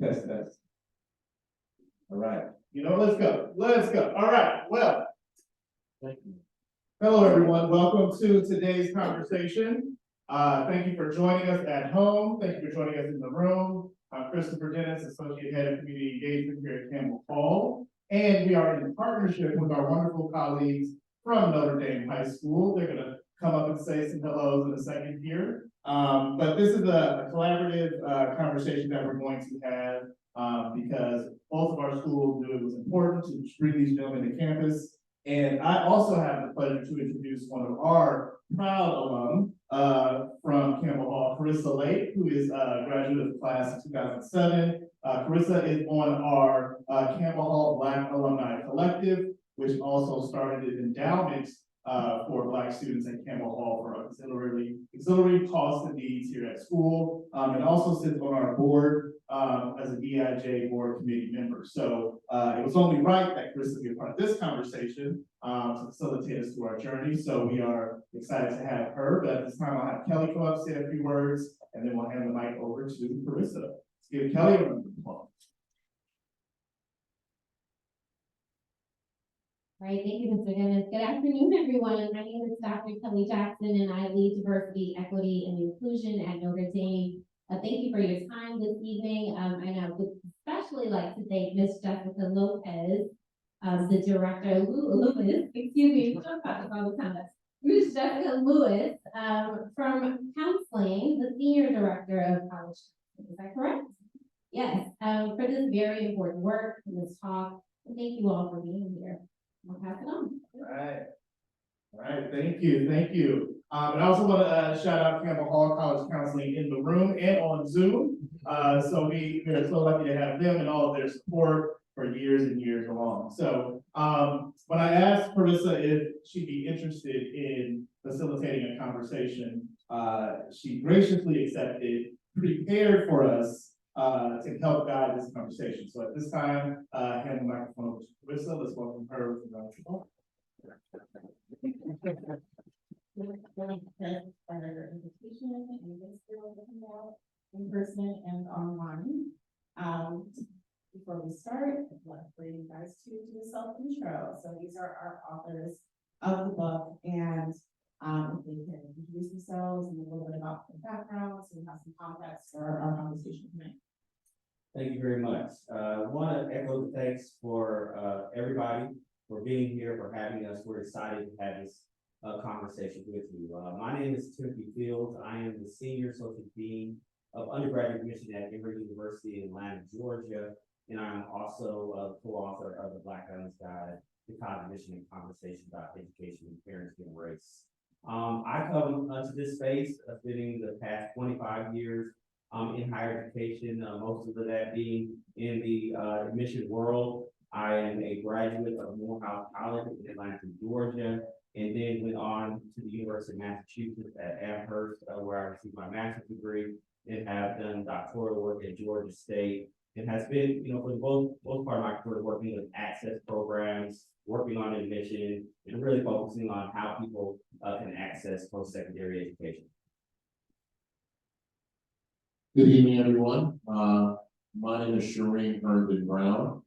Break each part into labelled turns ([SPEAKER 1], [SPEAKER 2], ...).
[SPEAKER 1] Test, test. All right. You know, let's go. Let's go. All right. Well, hello, everyone. Welcome to today's conversation. Thank you for joining us at home. Thank you for joining us in the room. I'm Christopher Dennis, Associate Head of Community Engagement here at Campbell Hall. And we are in partnership with our wonderful colleagues from Notre Dame High School. They're going to come up and say some hellos in a second here. But this is a collaborative conversation that we're going to have because both of our schools knew it was important to bring these gentlemen to campus. And I also have the pleasure to introduce one of our proud alum from Campbell Hall, Karissa Lake, who is a graduate of the class of 2007. Karissa is on our Campbell Hall Black Alumni Collective, which also started an endowment for Black students at Campbell Hall for auxiliary costs and needs here at school, and also sits on our board as a DIJ board committee member. So it was only right that Karissa be a part of this conversation to facilitate us through our journey. So we are excited to have her, but at this time I'll have Kelly come up, say a few words, and then we'll hand the mic over to Karissa. Let's give Kelly a round of applause.
[SPEAKER 2] All right, thank you, Mr. Dennis. Good afternoon, everyone. My name is Dr. Kelly Jackson, and I lead diversity, equity, and inclusion at Notre Dame. Thank you for your time this evening. And I would especially like to thank Ms. Jessica Lopez, the director, Lewis, excuse me, all the time. Ms. Jessica Lewis from counseling, the senior director of college. Is that correct? Yes, for this very important work, for this talk. And thank you all for being here. I'll pass it on.
[SPEAKER 1] All right, thank you. And I also want to shout out Campbell Hall College Counseling in the room and on Zoom. So we are so lucky to have them and all of their support for years and years along. So when I asked Karissa if she'd be interested in facilitating a conversation, she graciously accepted, prepared for us to help guide this conversation. So at this time, hand the microphone over to Karissa. Let's welcome her with a round of applause.
[SPEAKER 3] In person and online. Before we start, I'd love for you guys to do a self-intro. So these are our authors of the book, and if they can introduce themselves and a little bit about their background, so we have some context for our conversation tonight.
[SPEAKER 4] Thank you very much. I want to echo the thanks for everybody for being here, for having us. We're excited to have this conversation with you. My name is Timothy Fields. I am the Senior Associate Dean of Undergraduate Admission at Emory University in Atlanta, Georgia, and I'm also a co-author of the Black Islands Guide to Cognition and Conversation about Education and Parenting and Race. I come to this space spending the past 25 years in higher education, most of that being in the admission world. I am a graduate of Morehouse College in Atlanta, Georgia, and then went on to the University of Massachusetts at Amherst, where I received my master's degree, and have done doctoral work at Georgia State, and has been, for the most part of my career, working with access programs, working on admission, and really focusing on how people can access post-secondary education.
[SPEAKER 5] Good evening, everyone. My name is Shereem Herndon-Brown.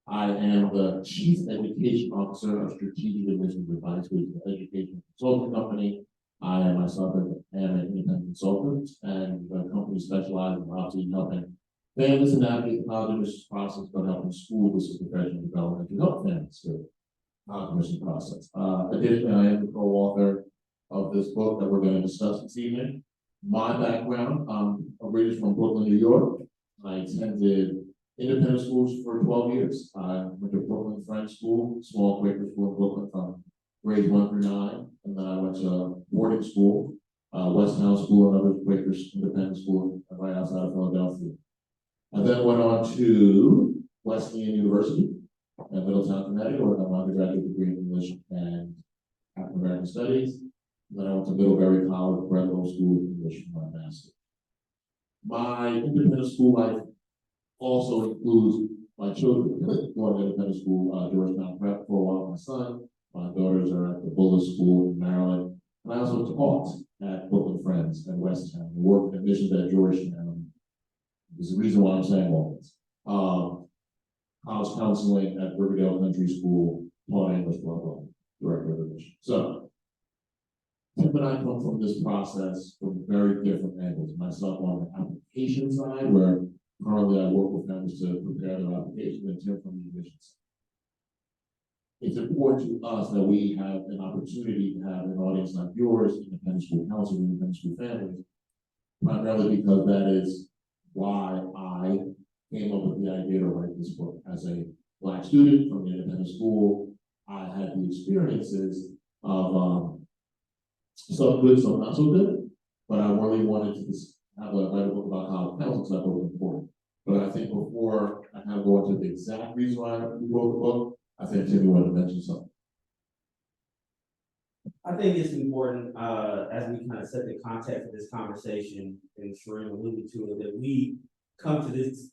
[SPEAKER 5] I am the Chief Education Officer of Strategic Admissions Advice, which is an education consulting company. I myself am an independent consultant, and the company specializes in obviously helping families to navigate the college admissions process, but helping schools with some professional development to help families through the admission process. Additionally, I am the co-author of this book that we're going to discuss this evening. My background, I'm originally from Brooklyn, New York. I attended independent schools for 12 years. I went to Brooklyn French School, small Quaker school in Brooklyn from grades 1 through 9. And then I went to boarding school, Westtown School, another Quaker independent school right outside of Philadelphia. I then went on to Wesleyan University in Middletown, Connecticut, where I got my undergraduate degree in English and African American Studies. Then I went to Middlebury College, Brentwood School of English for my master's. My independent school life also includes my children going to independent school, Georgetown Prep for a while, my son. My daughters are at the Bullis School in Maryland. And I also taught at Brooklyn Friends and Westtown. I worked in admissions at Georgetown. There's a reason why I'm saying all this. college counseling at Riverdale Country School, taught English, blah, blah, director of admission. So, Tim and I come from this process from very different angles. Myself on the application side, where currently I work with families to prepare their application, and Tim from the admission side. It's important to us that we have an opportunity to have an audience like yours, independent school counselors, independent school families, primarily because that is why I came up with the idea to write this book. As a Black student from the independent school, I had the experiences of some good, some not so good, but I really wanted to write a book about how counseling, because I thought it was important. But I think before I kind of go into the exact reason why I wrote the book, I think Tim, you want to mention something.
[SPEAKER 4] I think it's important, as we kind of set the context of this conversation, and Shereem alluded to it, that we come to this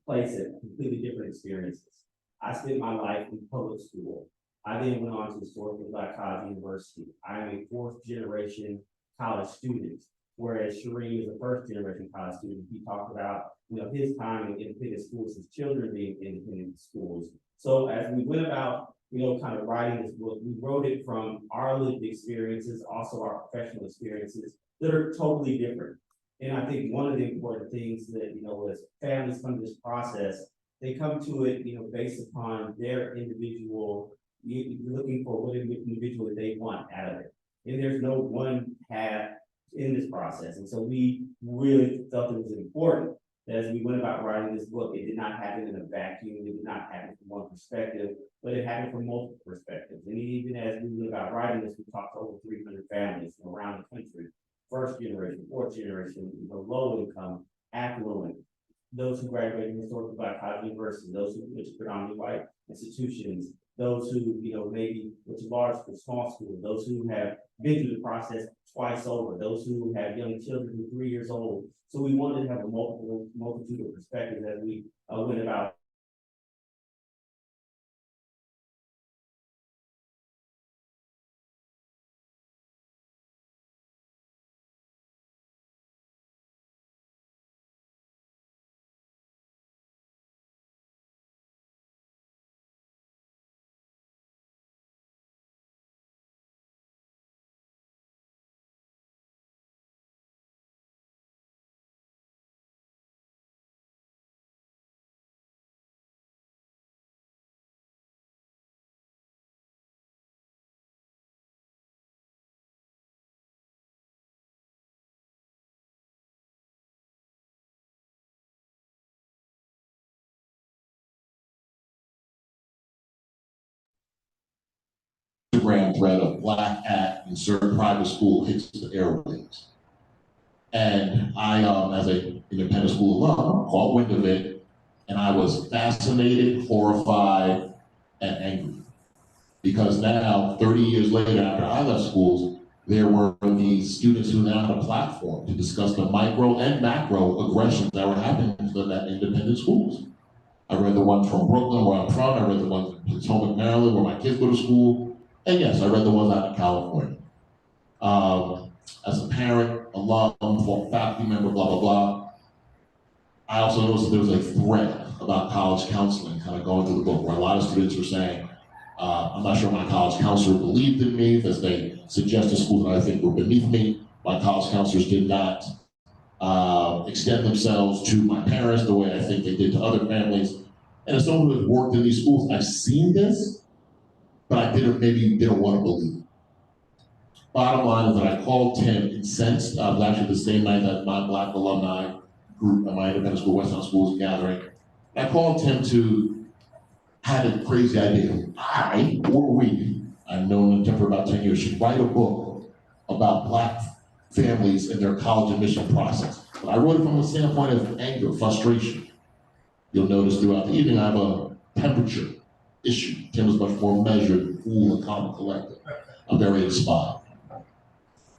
[SPEAKER 4] place at completely different experiences. I spent my life in public school. I then went on to historically Black College University. I am a fourth generation college student, whereas Shereem is a first generation college student. He talked about, his time in independent schools, his children being in independent schools. So as we went about, kind of writing this book, we wrote it from our lived experiences, also our professional experiences that are totally different. And I think one of the important things that, as families come to this process, they come to it, based upon their individual, looking for what individual they want out of it. And there's no one path in this process. And so we really felt it was important that as we went about writing this book, it did not happen in a vacuum, it did not happen from one perspective, but it happened from multiple perspectives. And even as we went about writing this, we talked to over 300 families from around the country, first generation, fourth generation, low income, affluent, those who graduated from historically Black College University, those who went to predominantly white institutions, those who, maybe went to large school, small school, those who have been through the process twice over, those who have young children who are 3 years old. So we wanted to have a multitude of perspectives as we went about.
[SPEAKER 5] Instagram thread of Black at insert private school hits the airwaves. And I, as an independent school alum, caught wind of it, and I was fascinated, horrified, and angry. Because now, 30 years later, after I left schools, there were these students who now had a platform to discuss the micro and macro aggressions that were happening to them at independent schools. I read the ones from Brooklyn, where I'm from. I read the ones in Potomac, Maryland, where my kids go to school. And yes, I read the ones out in California. As a parent, alum, faculty member, blah, blah, blah, I also noticed that there was a thread about college counseling kind of going through the book, where a lot of students were saying, I'm not sure my college counselor believed in me, because they suggested schools that I think were beneath me. My college counselors did not extend themselves to my parents the way I think they did to other families. And as someone who has worked in these schools, I've seen this, but I didn't want to believe it. Bottom line is that I called Tim incensed. It was actually the same night that my Black alumni group at my independent school, Westtown Schools, was gathering. I called Tim to have a crazy idea. I, or we, I've known Tim for about 10 years, should write a book about Black families and their college admission process. But I wrote it from a standpoint of anger, frustration. You'll notice throughout the evening I have a temperature issue. Tim is much more measured, cool, and calm and collected. I'm very inspired.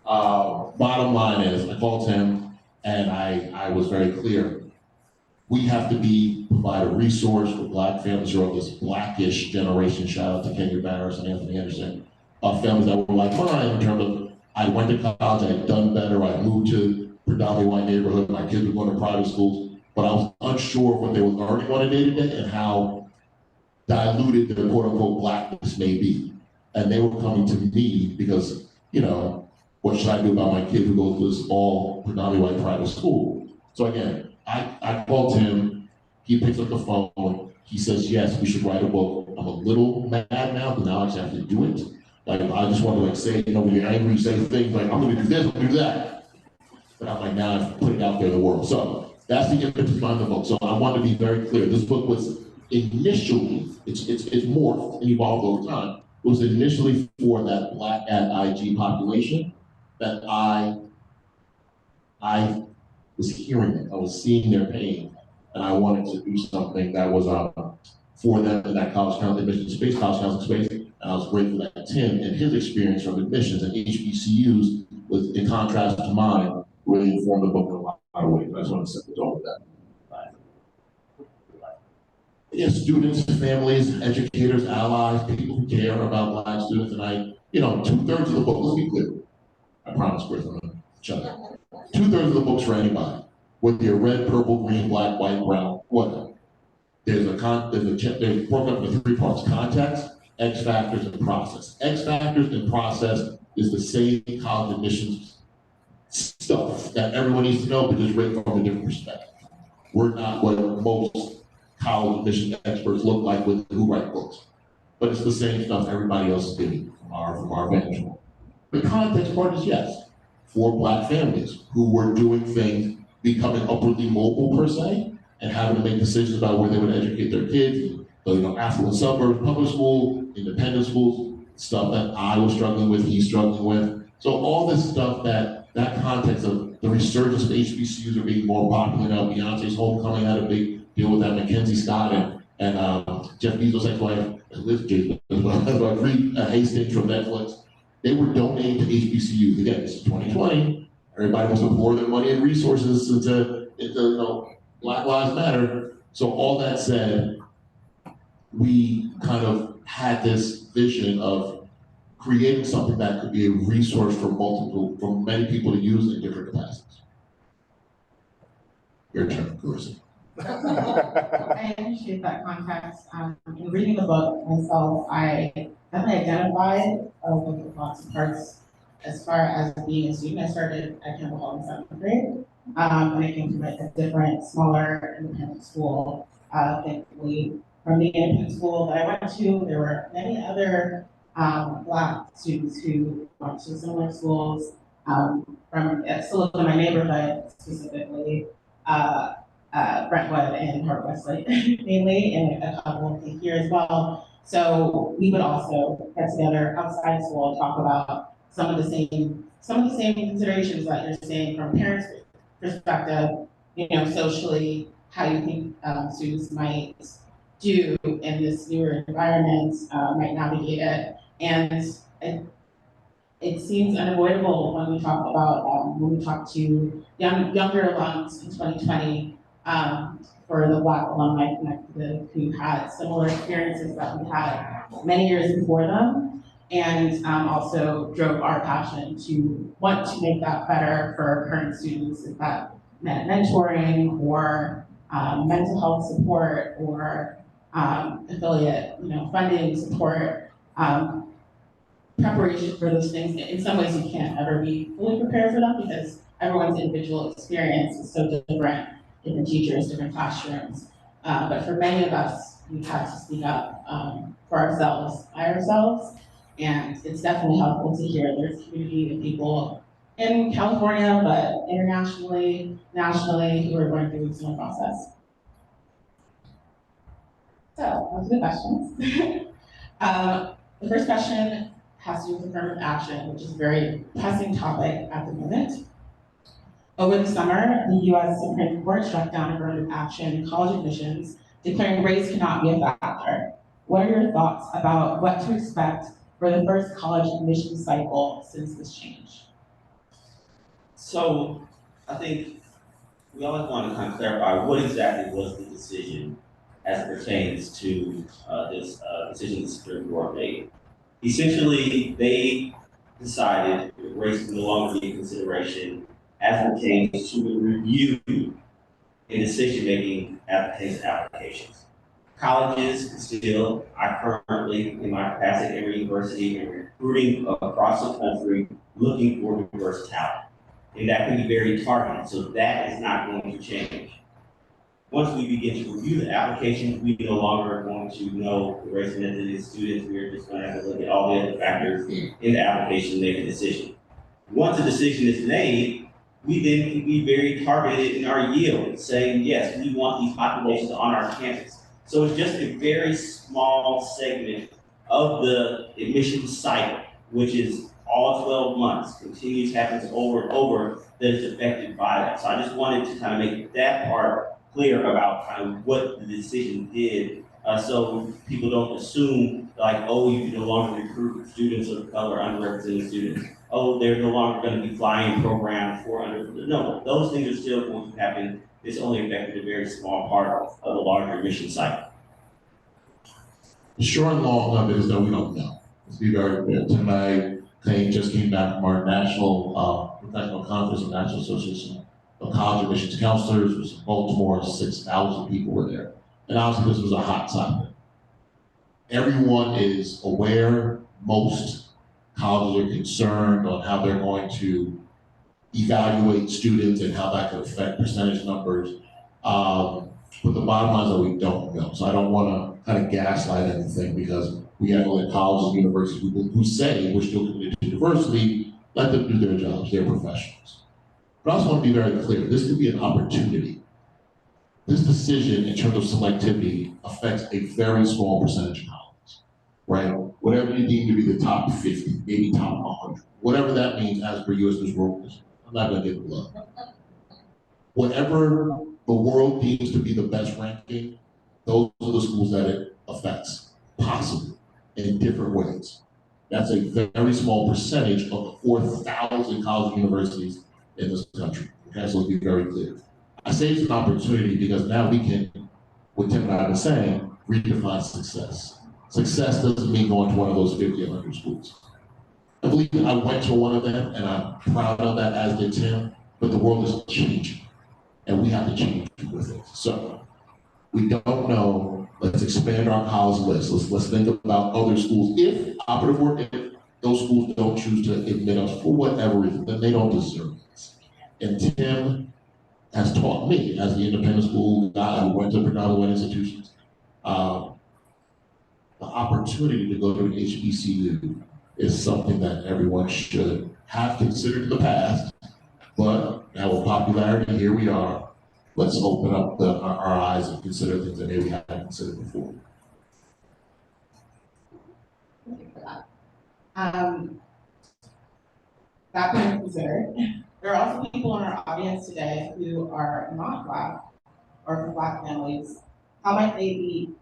[SPEAKER 5] Bottom line is, I called him and I was very clear. We have to provide a resource for Black families who are of this Blackish generation. Shout out to Kenya Barris and Anthony Anderson. Families that were like mine in terms of, I went to college, I had done better, I moved to predominantly white neighborhood, my kids were going to private schools. but I was unsure of what they were learning on a day-to-day and how diluted their quote-unquote blackness may be. And they were coming to me because, you know, what should I do about my kid who goes to this all predominantly white private school? So again, I called him, he picks up the phone, he says, yes, we should write a book. I'm a little mad now, but now I actually have to do it. Like, I just want to like say, you know, when you're angry, say things like, I'm gonna do this, I'm gonna do that. But I'm like, now I've put it out there in the world. So that's the impetus behind the book. So I want to be very clear. This book was initially, it's morphed and evolved over time. It was initially for that Black at IG population that I was hearing it, I was seeing their pain, and I wanted to do something that was for them in that college counseling admissions space, college counseling space. And I was grateful that Tim and his experience from admissions and HBCUs was, in contrast to mine, really informed the book in a lot of ways. I just want to set the tone with that. Yes, students, families, educators, allies, people who care about Black students, and I, you know, 2/3 of the book, let's be clear. I promise, Chris, I'm gonna shut up. 2/3 of the book's for anybody, whether you're red, purple, green, black, white, brown, whatever. They're broken up into 3 parts: context, X factors, and process. X factors and process is the same college admissions stuff that everyone needs to know, but just written from a different perspective. We're not what most college admission experts look like with who write books, but it's the same stuff everybody else is doing from our vantage point. The context part is yes, for Black families who were doing things, becoming upwardly mobile per se, and having to make decisions about where they would educate their kids, you know, affluent suburbs, public school, independent schools, stuff that I was struggling with, he's struggling with. So all this stuff that context of the resurgence of HBCUs are being more popular now. Beyonce's Homecoming had a big deal with that. Mackenzie Scott and Jeff Bezos' ex-wife, Liz Gates, as well, Reed Hastings from Netflix. They were donating to HBCUs. Again, this is 2020. Everybody wants to pour their money and resources into you know, Black Lives Matter. So all that said, we kind of had this vision of creating something that could be a resource for many people to use in different capacities. Your turn, Karissa.
[SPEAKER 3] I appreciate that context. In reading the book myself, I definitely identified with lots of parts as far as being a student. I started at Campbell Hall in 7th grade. When I came from a different, smaller, independent school. Thankfully, from the independent school that I went to, there were many other Black students who went to similar schools, from still in my neighborhood, specifically Brentwood and North Westlake mainly, and a couple here as well. So we would also get together outside school and talk about some of the same considerations that you're saying from parents' perspective, you know, socially, how you think students might do in this newer environment, might navigate it. And it seems unavoidable when we talk about, when we talk to younger alums in 2020, for the Black alumni connected who had similar experiences that we had many years before them, and also drove our passion to want to make that better for current students, if that meant mentoring or mental health support or affiliate, you know, funding support, preparation for those things. In some ways, you can't ever be fully prepared for them because everyone's individual experience is so different, different teachers, different classrooms. But for many of us, we've had to speak up for ourselves, by ourselves. And it's definitely helpful to hear there's a community of people in California, but internationally, nationally, who are going through the same process. So, on to the questions. The first question has to do with affirmative action, which is a very pressing topic at the moment. Over the summer, the U.S. Supreme Court struck down affirmative action in college admissions, declaring race cannot be a factor. What are your thoughts about what to expect for the first college admissions cycle since this change?
[SPEAKER 4] So I think we always want to kind of clarify what exactly was the decision as it pertains to this decision the Supreme Court made. Essentially, they decided race would no longer be a consideration as it pertains to the review in decision-making applications. Colleges still, I currently, in my capacity at Emory University, am recruiting across the country, looking for diverse talent. And that can be very targeted, so that is not going to change. Once we begin to review the applications, we no longer are going to know the race and ethnicity of students. We're just going to have to look at all the other factors in the application and make a decision. Once a decision is made, we then can be very targeted in our yield, saying, yes, we want these populations on our campus. So it's just a very small segment of the admission cycle, which is all 12 months, continues, happens over and over, that is affected by that. So I just wanted to kind of make that part clear about kind of what the decision did, so people don't assume like, oh, you can no longer recruit students of color, underrepresented students. Oh, they're no longer going to be flying programs for no, those things are still going to happen. It's only affected a very small part of the larger admission cycle.
[SPEAKER 5] The short and long of it is that we don't know. Let's be very clear. Tonight, Kane just came back from our national professional conference of National Association of College Admissions Counselors. It was in Baltimore, 6,000 people were there. And obviously this was a hot topic. Everyone is aware, most colleges are concerned on how they're going to evaluate students and how that could affect percentage numbers. But the bottom line is that we don't know. So I don't want to kind of gaslight anything, because we have to let colleges and universities who say we're still committed to diversity, let them do their jobs, they're professionals. But I also want to be very clear, this could be an opportunity. This decision in terms of selectivity affects a very small percentage of colleges, right? Whatever you deem to be the top 50, maybe top 100, whatever that means as per US News World, I'm not gonna give it love. Whatever the world deems to be the best ranking, those are the schools that it affects, possibly, in different ways. That's a very small percentage of the 4,000 college and universities in this country. Okay, so let's be very clear. I say it's an opportunity because now we can, what Tim and I have been saying, redefine success. Success doesn't mean going to one of those 50 or 100 schools. I believe I went to one of them, and I'm proud of that, as did Tim, but the world is changing, and we have to change with it. So we don't know. Let's expand our college list. Let's think about other schools. If operative work, if those schools don't choose to admit us for whatever reason, then they don't deserve us. And Tim has taught me, as the independent school guy who went to predominantly institutions, the opportunity to go to an HBCU is something that everyone should have considered in the past, but now with popularity, here we are. Let's open up our eyes and consider things that maybe we hadn't considered before.
[SPEAKER 3] Thank you for that. That being considered, there are also people in our audience today who are not Black or from Black families. How might they be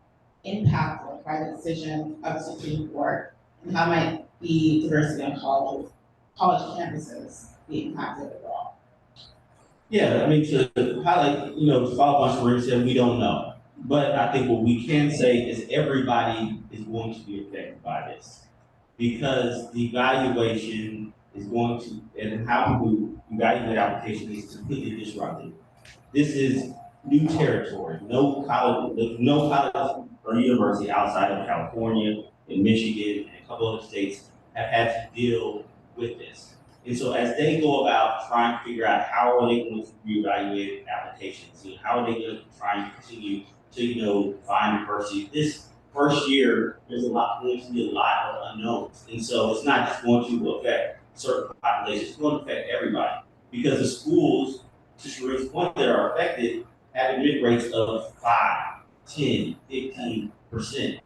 [SPEAKER 3] impacted by the decision of the Supreme Court, and how might the diversity on college campuses be impacted overall?
[SPEAKER 4] Yeah, I mean, to highlight, to follow up on Shereem said, we don't know. But I think what we can say is everybody is going to be affected by this, because the evaluation is going to, and how we evaluate application is completely disrupted. This is new territory. No college or university outside of California and Michigan and a couple other states have had to deal with this. And so as they go about trying to figure out how are they going to reevaluate applications, how are they going to try and continue to, find diversity. This first year, there's going to be a lot of unknowns. And so it's not just going to affect certain populations, it's going to affect everybody. Because the schools, to Shereem's point, that are affected have admit rates of 5, 10, 15%.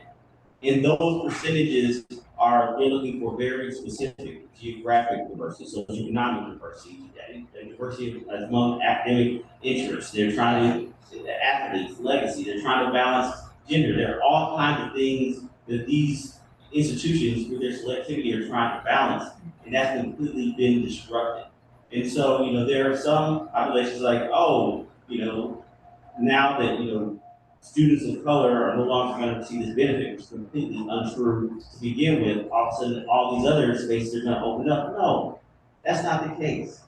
[SPEAKER 4] And those percentages they're looking for very specific geographic diversity, socioeconomic diversity, and diversity among academic interests. They're trying to, athletes, legacy, they're trying to balance gender. There are all kinds of things that these institutions with their selectivity are trying to balance, and that's completely been disrupted. And so, there are some populations like, now that, students of color are no longer going to see this benefit, which is completely untrue to begin with. All of a sudden, all these other spaces are going to open up. No, that's not the case.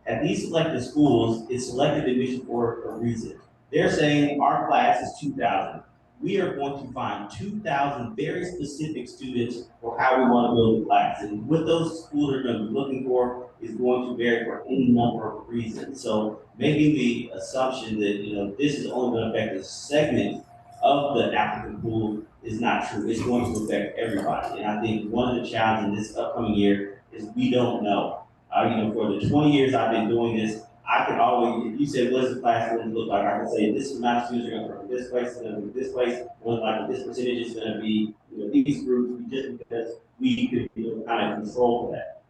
[SPEAKER 4] At these selected schools, it's selected admission for a reason. They're saying our class is 2,000. We are going to find 2,000 very specific students for how we want to build the class. And what those schools are going to be looking for is going to vary for any number of reasons. So making the assumption that this is only going to affect a segment of the applicant pool is not true. It's going to affect everybody. And I think one of the challenges in this upcoming year is we don't know. For the 20 years I've been doing this, I can always, if you say, what does the class going to look like? I can say, this amount of students are going to come from this place, it's going to be this place, one like this percentage is going to be, these groups, just because we could, kind of control that.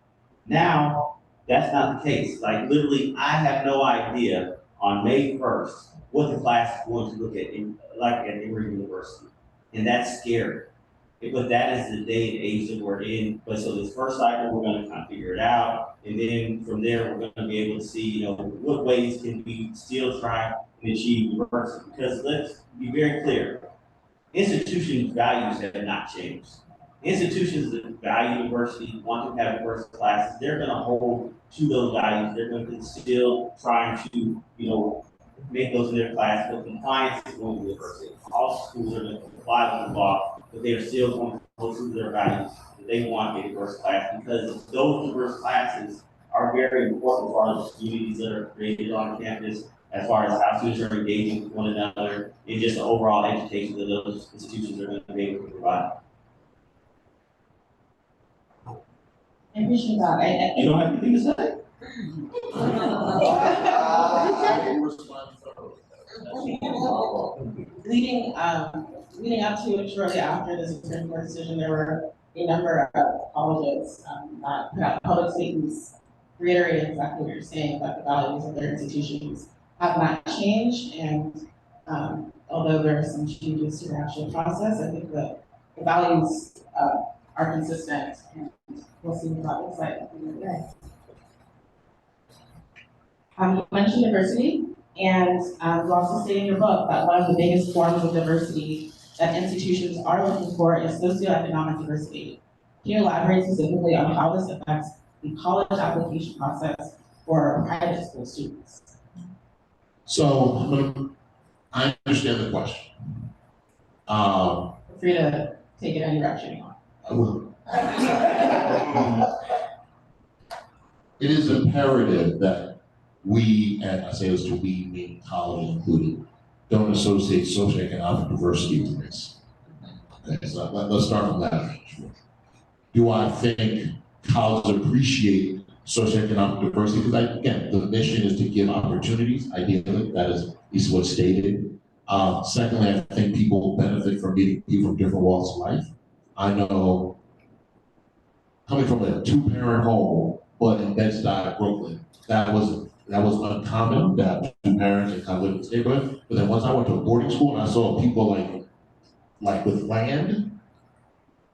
[SPEAKER 4] Now, that's not the case. Like literally, I have no idea on May 1st what the class is going to look at at Emory University. And that's scary. But that is the day and age that we're in. But so this first cycle, we're going to kind of figure it out. And then from there, we're going to be able to see, what ways can we still try and achieve diversity. Because let's be very clear, institutions' values have not changed. Institutions that value diversity, want to have diverse classes, they're going to hold to those values. They're going to still trying to, make those in their class, but compliance is going to be diversity. All schools are going to comply with the law, but they are still going to hold to their values. They want a diverse class because those diverse classes are very important for the communities that are created on campus, as far as how students are engaging with one another, and just the overall education that those institutions are going to be able to provide.
[SPEAKER 3] I appreciate that.
[SPEAKER 4] You don't have anything to say?
[SPEAKER 3] Leading up to and shortly after the Supreme Court decision, there were a number of colleges that put out public statements reiterating exactly what you're saying, that the values of their institutions have not changed. And although there are some changes to the actual process, I think the values are consistent, and we'll see what that looks like at the end of the day. You mentioned diversity, and you also say in your book that one of the biggest forms of diversity that institutions are looking for is socioeconomic diversity. Can you elaborate specifically on how this affects the college application process for private school students?
[SPEAKER 5] So, I understand the question.
[SPEAKER 3] Feel free to take it any direction you want.
[SPEAKER 5] I will. It is imperative that we, and I say this to we, meaning college included, don't associate socioeconomic diversity with race. Okay, so let's start from that. Do I think colleges appreciate socioeconomic diversity? Because again, the mission is to give opportunities, ideally, that is at least what's stated. Secondly, I think people benefit from meeting people from different walks of life. I know, coming from a two-parent home, but in Bed-Stuy, Brooklyn, that was uncommon, that two parents and kind of live in the neighborhood. But then once I went to a boarding school and I saw people like with land,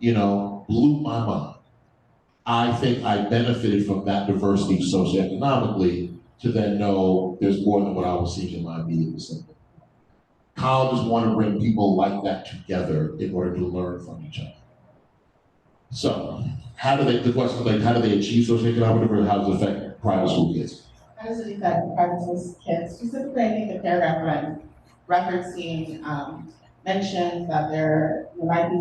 [SPEAKER 5] blew my mind. I think I benefited from that diversity socioeconomically to then know there's more than what I was seeing in my immediate vicinity. Colleges want to bring people like that together in order to learn from each other. So, the question is how do they achieve socioeconomic diversity? How does it affect private school kids?
[SPEAKER 3] How does it affect private school kids? Specifically, I think the paragraph I'm referencing mentioned that there might be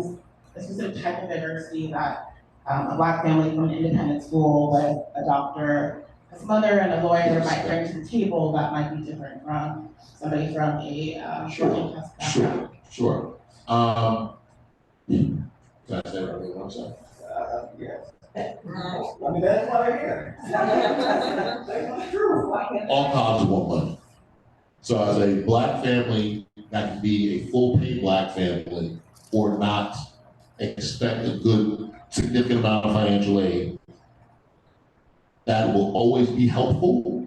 [SPEAKER 3] a specific type of diversity that a Black family from an independent school with a doctor, a mother, and a lawyer might bring to the table that might be different from somebody from a working class background.
[SPEAKER 5] Sure. Can I say what I really want to say?
[SPEAKER 6] Yes. I mean, that's why they're here. That's true.
[SPEAKER 5] All colleges want money. So as a Black family, that can be a full-paid Black family or not expect a good, significant amount of financial aid, that will always be helpful.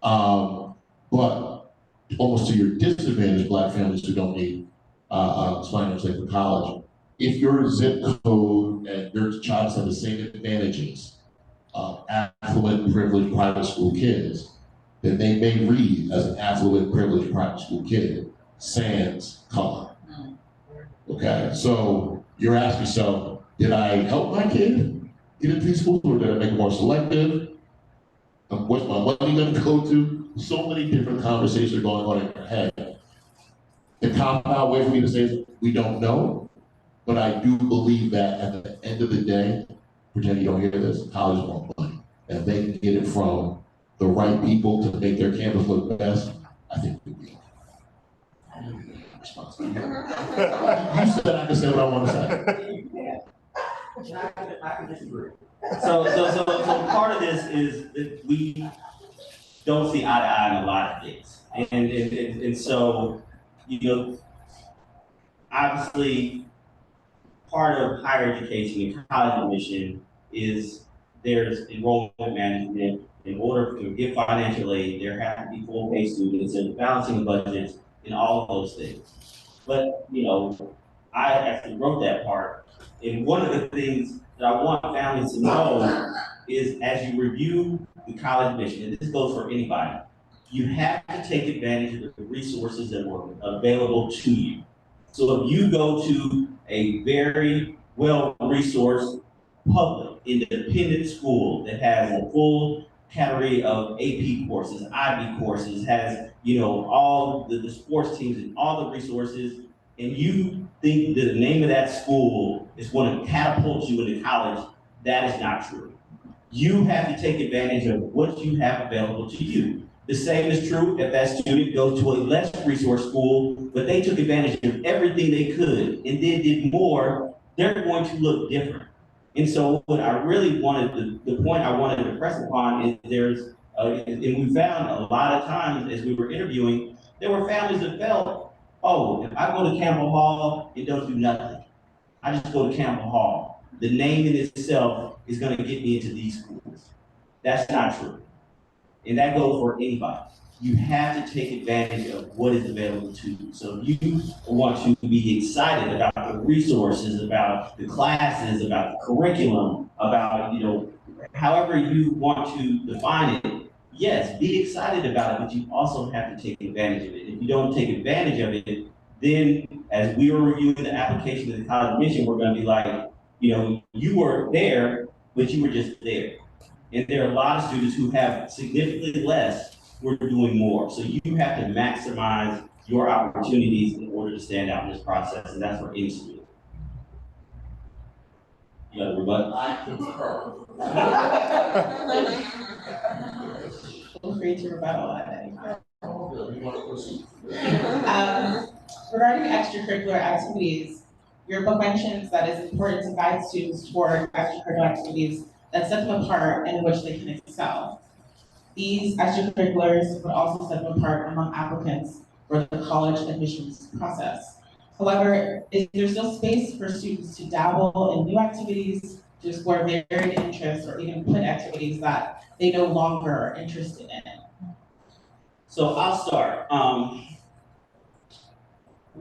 [SPEAKER 5] But almost to your disadvantage, Black families who don't need financial aid for college, if your zip code and your child have the same advantages of affluent, privileged private school kids, then they may read as an affluent, privileged private school kid, sans color. Okay, so you're asking yourself, did I help my kid get into these schools or did I make it more selective? What's my money gonna go to? So many different conversations are going on in your head. The cop-out way for me to say is, we don't know, but I do believe that at the end of the day, pretend you don't hear this, college wants money. And if they can get it from the right people to make their campus look best, I think we'll be responsible. You said I can say what I want to say.
[SPEAKER 4] I can disagree. So part of this is that we don't see eye to eye on a lot of things. And so, obviously, part of higher education and college admission is there's enrollment management. In order to get financial aid, there have to be full pay students and balancing budgets and all of those things. But, I actually wrote that part. And one of the things that I want families to know is as you review the college admission, and this goes for anybody, you have to take advantage of the resources that were available to you. So if you go to a very well-resourced public independent school that has a full category of AP courses, IB courses, has all the sports teams and all the resources, and you think that the name of that school is going to catapult you into college, that is not true. You have to take advantage of what you have available to you. The same is true if that student goes to a less resource school, but they took advantage of everything they could and then did more, they're going to look different. And so what I really wanted, the point I wanted to press upon is and we found a lot of times as we were interviewing, there were families that felt, oh, if I go to Campbell Hall, it don't do nothing. I just go to Campbell Hall. The name in itself is going to get me into these schools. That's not true. And that goes for anybody. You have to take advantage of what is available to you. So if you want to be excited about the resources, about the classes, about the curriculum, about, however you want to define it, yes, be excited about it, but you also have to take advantage of it. If you don't take advantage of it, then as we were reviewing the application of the college admission, we're going to be like, you were there, but you were just there. And there are a lot of students who have significantly less who are doing more. So you have to maximize your opportunities in order to stand out in this process, and that's for any student. You got to rebut?
[SPEAKER 5] I concur.
[SPEAKER 3] Feel free to rebuttal at any time.
[SPEAKER 5] You want to proceed?
[SPEAKER 3] Regarding extracurricular activities, your book mentions that it's important to guide students toward extracurricular activities that set them apart and in which they can excel. These extracurriculars would also set them apart among applicants for the college admissions process. However, is there still space for students to dabble in new activities, to explore varied interests, or even quit activities that they no longer are interested in?
[SPEAKER 4] So I'll start.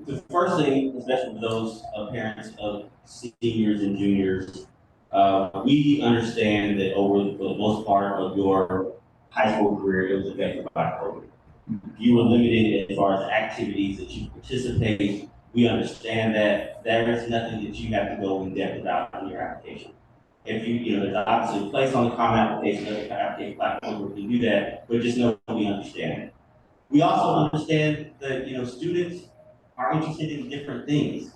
[SPEAKER 4] The first thing, especially for those parents of seniors and juniors, we understand that over the most part of your high school career, it was affected by COVID. You were limited as far as activities that you participate. We understand that there is nothing that you have to go in depth about in your application. If there's obviously a place on the common application, there's an application platform where you can do that, but just know we understand it. We also understand that, students are interested in different things.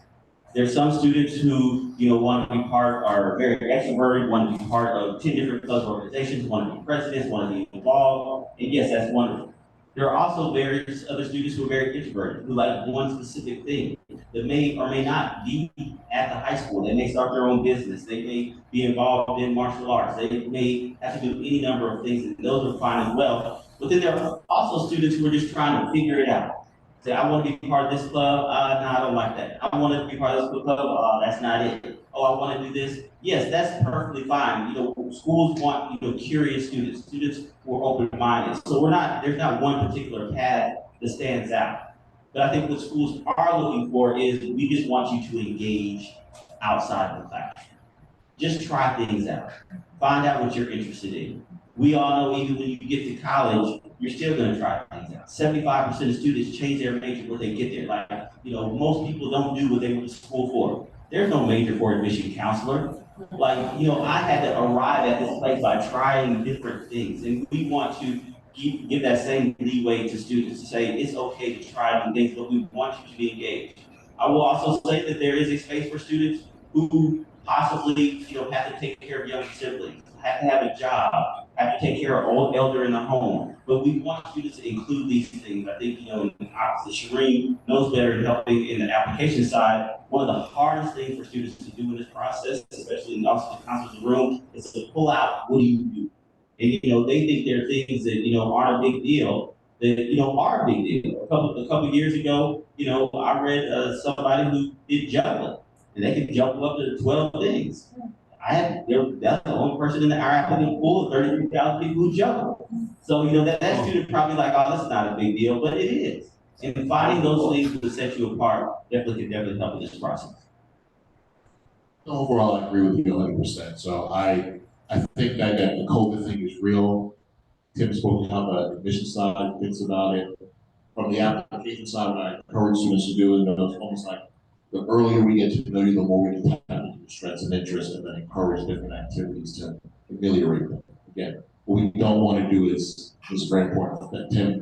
[SPEAKER 4] There's some students who, want to be are very extroverted, want to be part of 10 different clubs or organizations, want to be presidents, want to be involved, and yes, that's wonderful. There are also various other students who are very introverted, who like one specific thing that may or may not be at the high school. They may start their own business. They may be involved in martial arts. They may have to do any number of things, and those are fine as well. But then there are also students who are just trying to figure it out. Say, I want to be part of this club. No, I don't like that. I want to be part of this club. That's not it. Oh, I want to do this. Yes, that's perfectly fine. Schools want, curious students who are open-minded. So there's not one particular path that stands out. But I think what schools are looking for is we just want you to engage outside the classroom. Just try things out. Find out what you're interested in. We all know even when you get to college, you're still going to try things out. 75% of students change their major when they get there. Most people don't do what they went to school for.
[SPEAKER 6] There's no major for admission counselor. Like, you know, I had to arrive at this place by trying different things, and we want to give that same leeway to students to say it's okay to try new things, but we want you to be engaged. I will also say that there is a space for students who possibly, you know, have to take care of young siblings, have to have a job, have to take care of old elder in the home. But we want students to include these things. I think, you know, obviously Shereem knows better in helping in the application side. One of the hardest things for students to do in this process, especially in also the counselor's room, is to pull out what do you do? And you know, they think there are things that, you know, aren't a big deal that, you know, are a big deal. A couple years ago, you know, I read somebody who did juggling, and they could juggle up to 12 things. That's the only person in our applicant pool of 33,000 people who juggle. So, you know, that student probably like, oh, that's not a big deal, but it is. And finding those things that set you apart definitely help in this process.
[SPEAKER 5] Overall, I agree with you 100%. So I think that the COVID thing is real. Tim spoke to how the admission side thinks about it. From the application side, what I encourage students to do is, it's almost like the earlier we get to know you, the more we can tap into your strengths and interests, and then encourage different activities to ameliorate them. Again, what we don't want to do is very important that Tim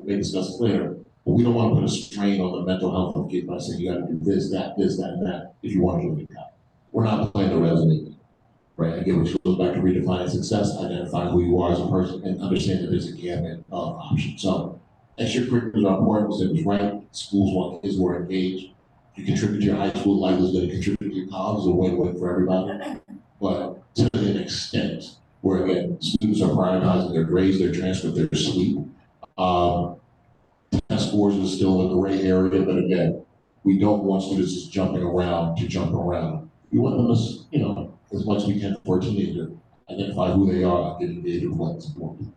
[SPEAKER 5] may discuss later. But we don't want to put a strain on the mental health of kids by saying you got to do this, that, and that if you want to do it. We're not playing the resonate, right? Again, which goes back to redefining success, identifying who you are as a person, and understanding that there's a gamut of options. So, extracurriculars are important, because it was right. Schools want kids who are engaged. You contribute to your high school life, is going to contribute to your college, is a win-win for everybody. But to an extent, where again, students are prioritizing their grades, their transcript, their sleep. Test scores is still a gray area, but again, we don't want students just jumping around to jump around. We want them to, you know, as much as we can for a teenager, identify who they are, get engaged with what's important.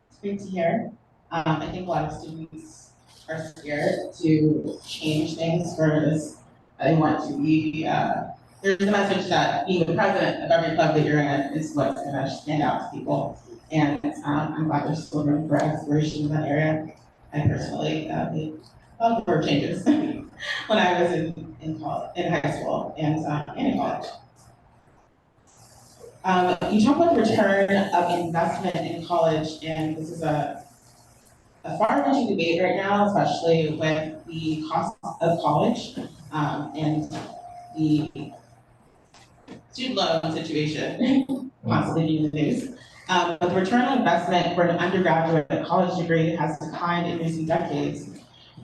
[SPEAKER 3] It's great to hear. I think a lot of students are scared to change things because they want to be, there's a message that being the president of every club that you're in is what's going to stand out to people. And I'm glad there's still room for exploration in that area. I personally made a lot of changes when I was in high school and in college. You talk about the return of investment in college, and this is a far-reaching debate right now, especially with the cost of college and the student loan situation constantly being in the news. But the return on investment for an undergraduate college degree has declined in recent decades.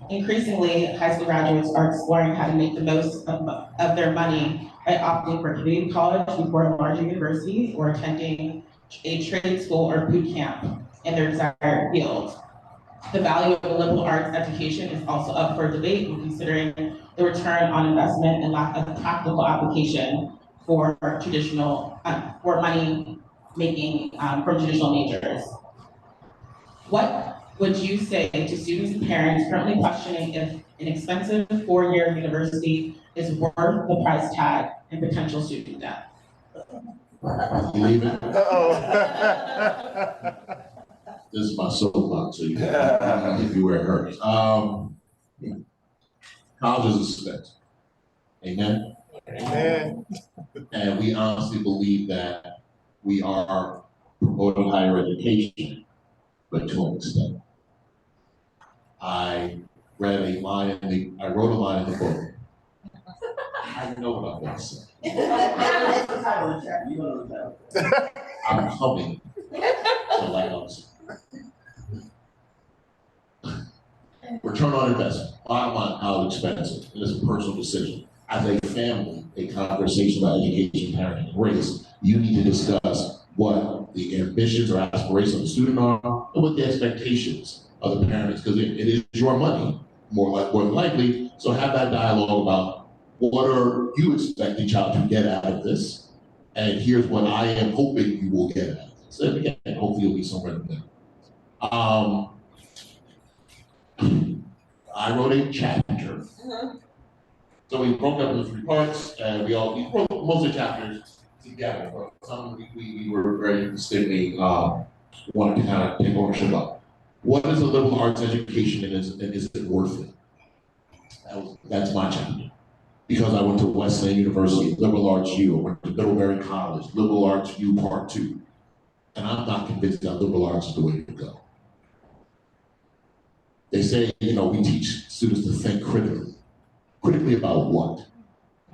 [SPEAKER 3] Increasingly, high school graduates are exploring how to make the most of their money by opting for community college before a larger university or attending a trade school or boot camp in their desired field. The value of a liberal arts education is also up for debate when considering the return on investment and lack of practical application for traditional, for money making from traditional majors. What would you say to students and parents currently questioning if an expensive four-year university is worth the price tag and potential student debt?
[SPEAKER 5] Leave it. This is my soapbox, so you can if you where it hurts. College is expensive. Amen.
[SPEAKER 1] Amen.
[SPEAKER 5] And we honestly believe that we are promoting higher education, but to an extent. I wrote a line in the book. I know what I'm going to say. I'm coming to light on. Return on investment. Bottom line, how expensive. It is a personal decision. As a family, a conversation about education, parenting, and race, you need to discuss what the ambitions or aspirations of the student are and what the expectations of the parents, because it is your money, more than likely. So have that dialogue about what are you expect the child to get out of this, and here's what I am hoping you will get out of this. So again, hopefully you'll be somewhere in there. I wrote a chapter. So we broke up into 3 parts, and we wrote most of the chapters together. But some we were very distinctly wanted to kind of take ownership of. What is a liberal arts education, and is it worth it? That's my chapter. because I went to Wesleyan University, liberal arts U, I went to Middlebury College, liberal arts U Part 2. And I'm not convinced that liberal arts is the way to go. They say, we teach students to think critically. Critically about what?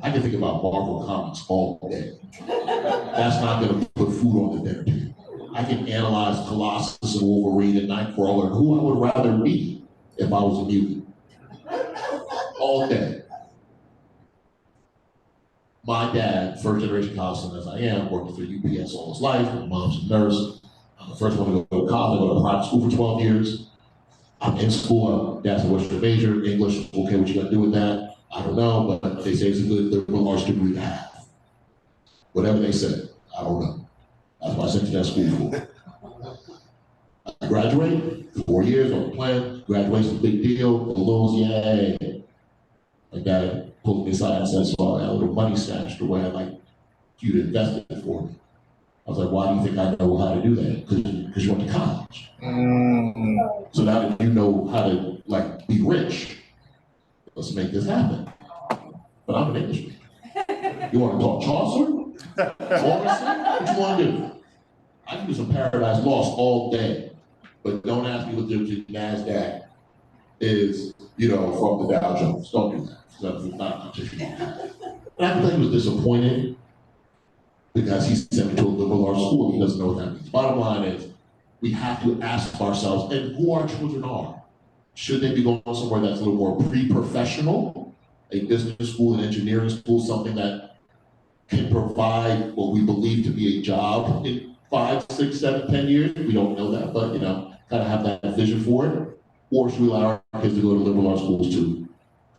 [SPEAKER 5] I can think about Marvel Comics all day. That's not gonna put food on the dinner table. I can analyze Colossus and Wolverine and Nightcrawler and who I would rather be if I was a mutant. All day. My dad, first generation college student as I am, working for UPS all his life. My mom's a nurse. I'm the first one to go to college, go to private school for 12 years. I'm in school, Dad said, what's your major? English, okay, what you gotta do with that? I don't know, but they say it's a good liberal arts degree to have. Whatever they say, I don't know. That's what I sent to that school for. I graduate, 4 years on the plan, graduation's a big deal, balloons, yay. My dad pulled me aside and said, so I had a little money stashed away, I'd like you to invest it for me. I was like, why do you think I know how to do that? Because you went to college. So now that you know how to be rich, let's make this happen. But I'm an English major. You want to talk Chaucer? What you want to do? I can do some Paradise Lost all day, but don't ask me what the NASDAQ is, from the Dow Jones. Don't do that. That's not a competition. And I can tell he was disappointed because he sent me to a liberal arts school. He doesn't know what that means. Bottom line is, we have to ask ourselves, and who our children are. Should they be going somewhere that's a little more pre-professional, a business school, an engineering school, something that can provide what we believe to be a job in 5, 6, 7, 10 years? We don't know that, but kind of have that vision for it. Or should we allow our kids to go to liberal arts schools to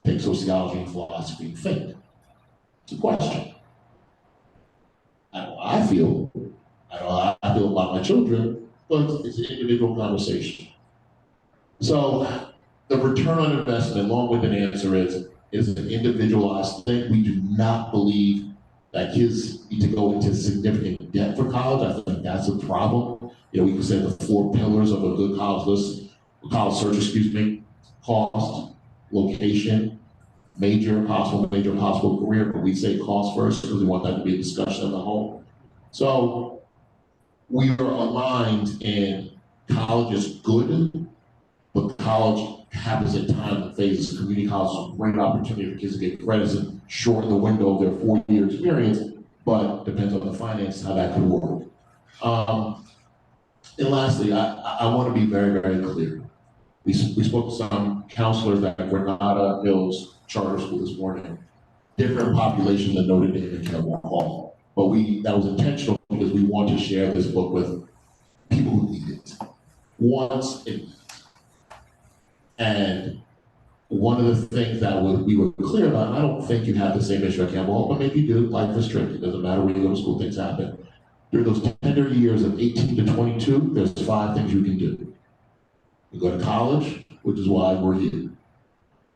[SPEAKER 5] take sociology and philosophy and think? It's a question. I feel about my children, but it's an individual conversation. So the return on investment, long-winded answer is an individualized thing. We do not believe that kids need to go into significant debt for college. I think that's a problem. We can say the 4 pillars of a good college search, cost, location, major, possible career, but we say cost first because we want that to be a discussion of the whole. So we are aligned in college is good, but college happens at times and phases. Community college is a great opportunity for kids to get credits and shorten the window of their 4-year experience, but depends on the finances how that could work. And lastly, I want to be very, very clear. We spoke to some counselors at Granada Hills Charter School this morning, different population than Notre Dame and Campbell Hall. But that was intentional because we want to share this book with people who need it. And one of the things that we were clear about, and I don't think you have the same issue at Campbell Hall, but maybe you do, life is tricky. It doesn't matter where you go to school, things happen. During those tender years of 18 to 22, there's 5 things you can do. You go to college, which is why we're here.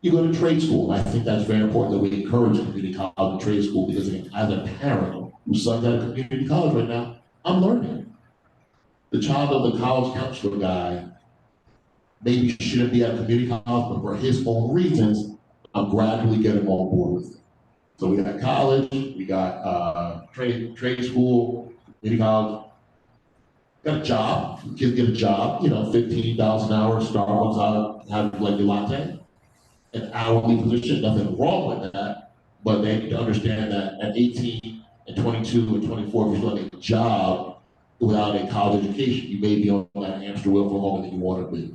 [SPEAKER 5] You go to trade school, and I think that's very important that we encourage community college and trade school because as a parent whose son's at a community college right now, I'm learning. The child of the college counselor guy maybe shouldn't be at a community college, but for his own reasons, I'm gradually getting on board with it. So we got college, we got trade school, community college, got a job, kids get a job, $15 an hour, Starbucks, have like a latte, an hourly position, nothing wrong with that, but they need to understand that at 18 and 22 and 24, if you're doing a job without a college education, you may be on that hamster wheel for longer than you want to be.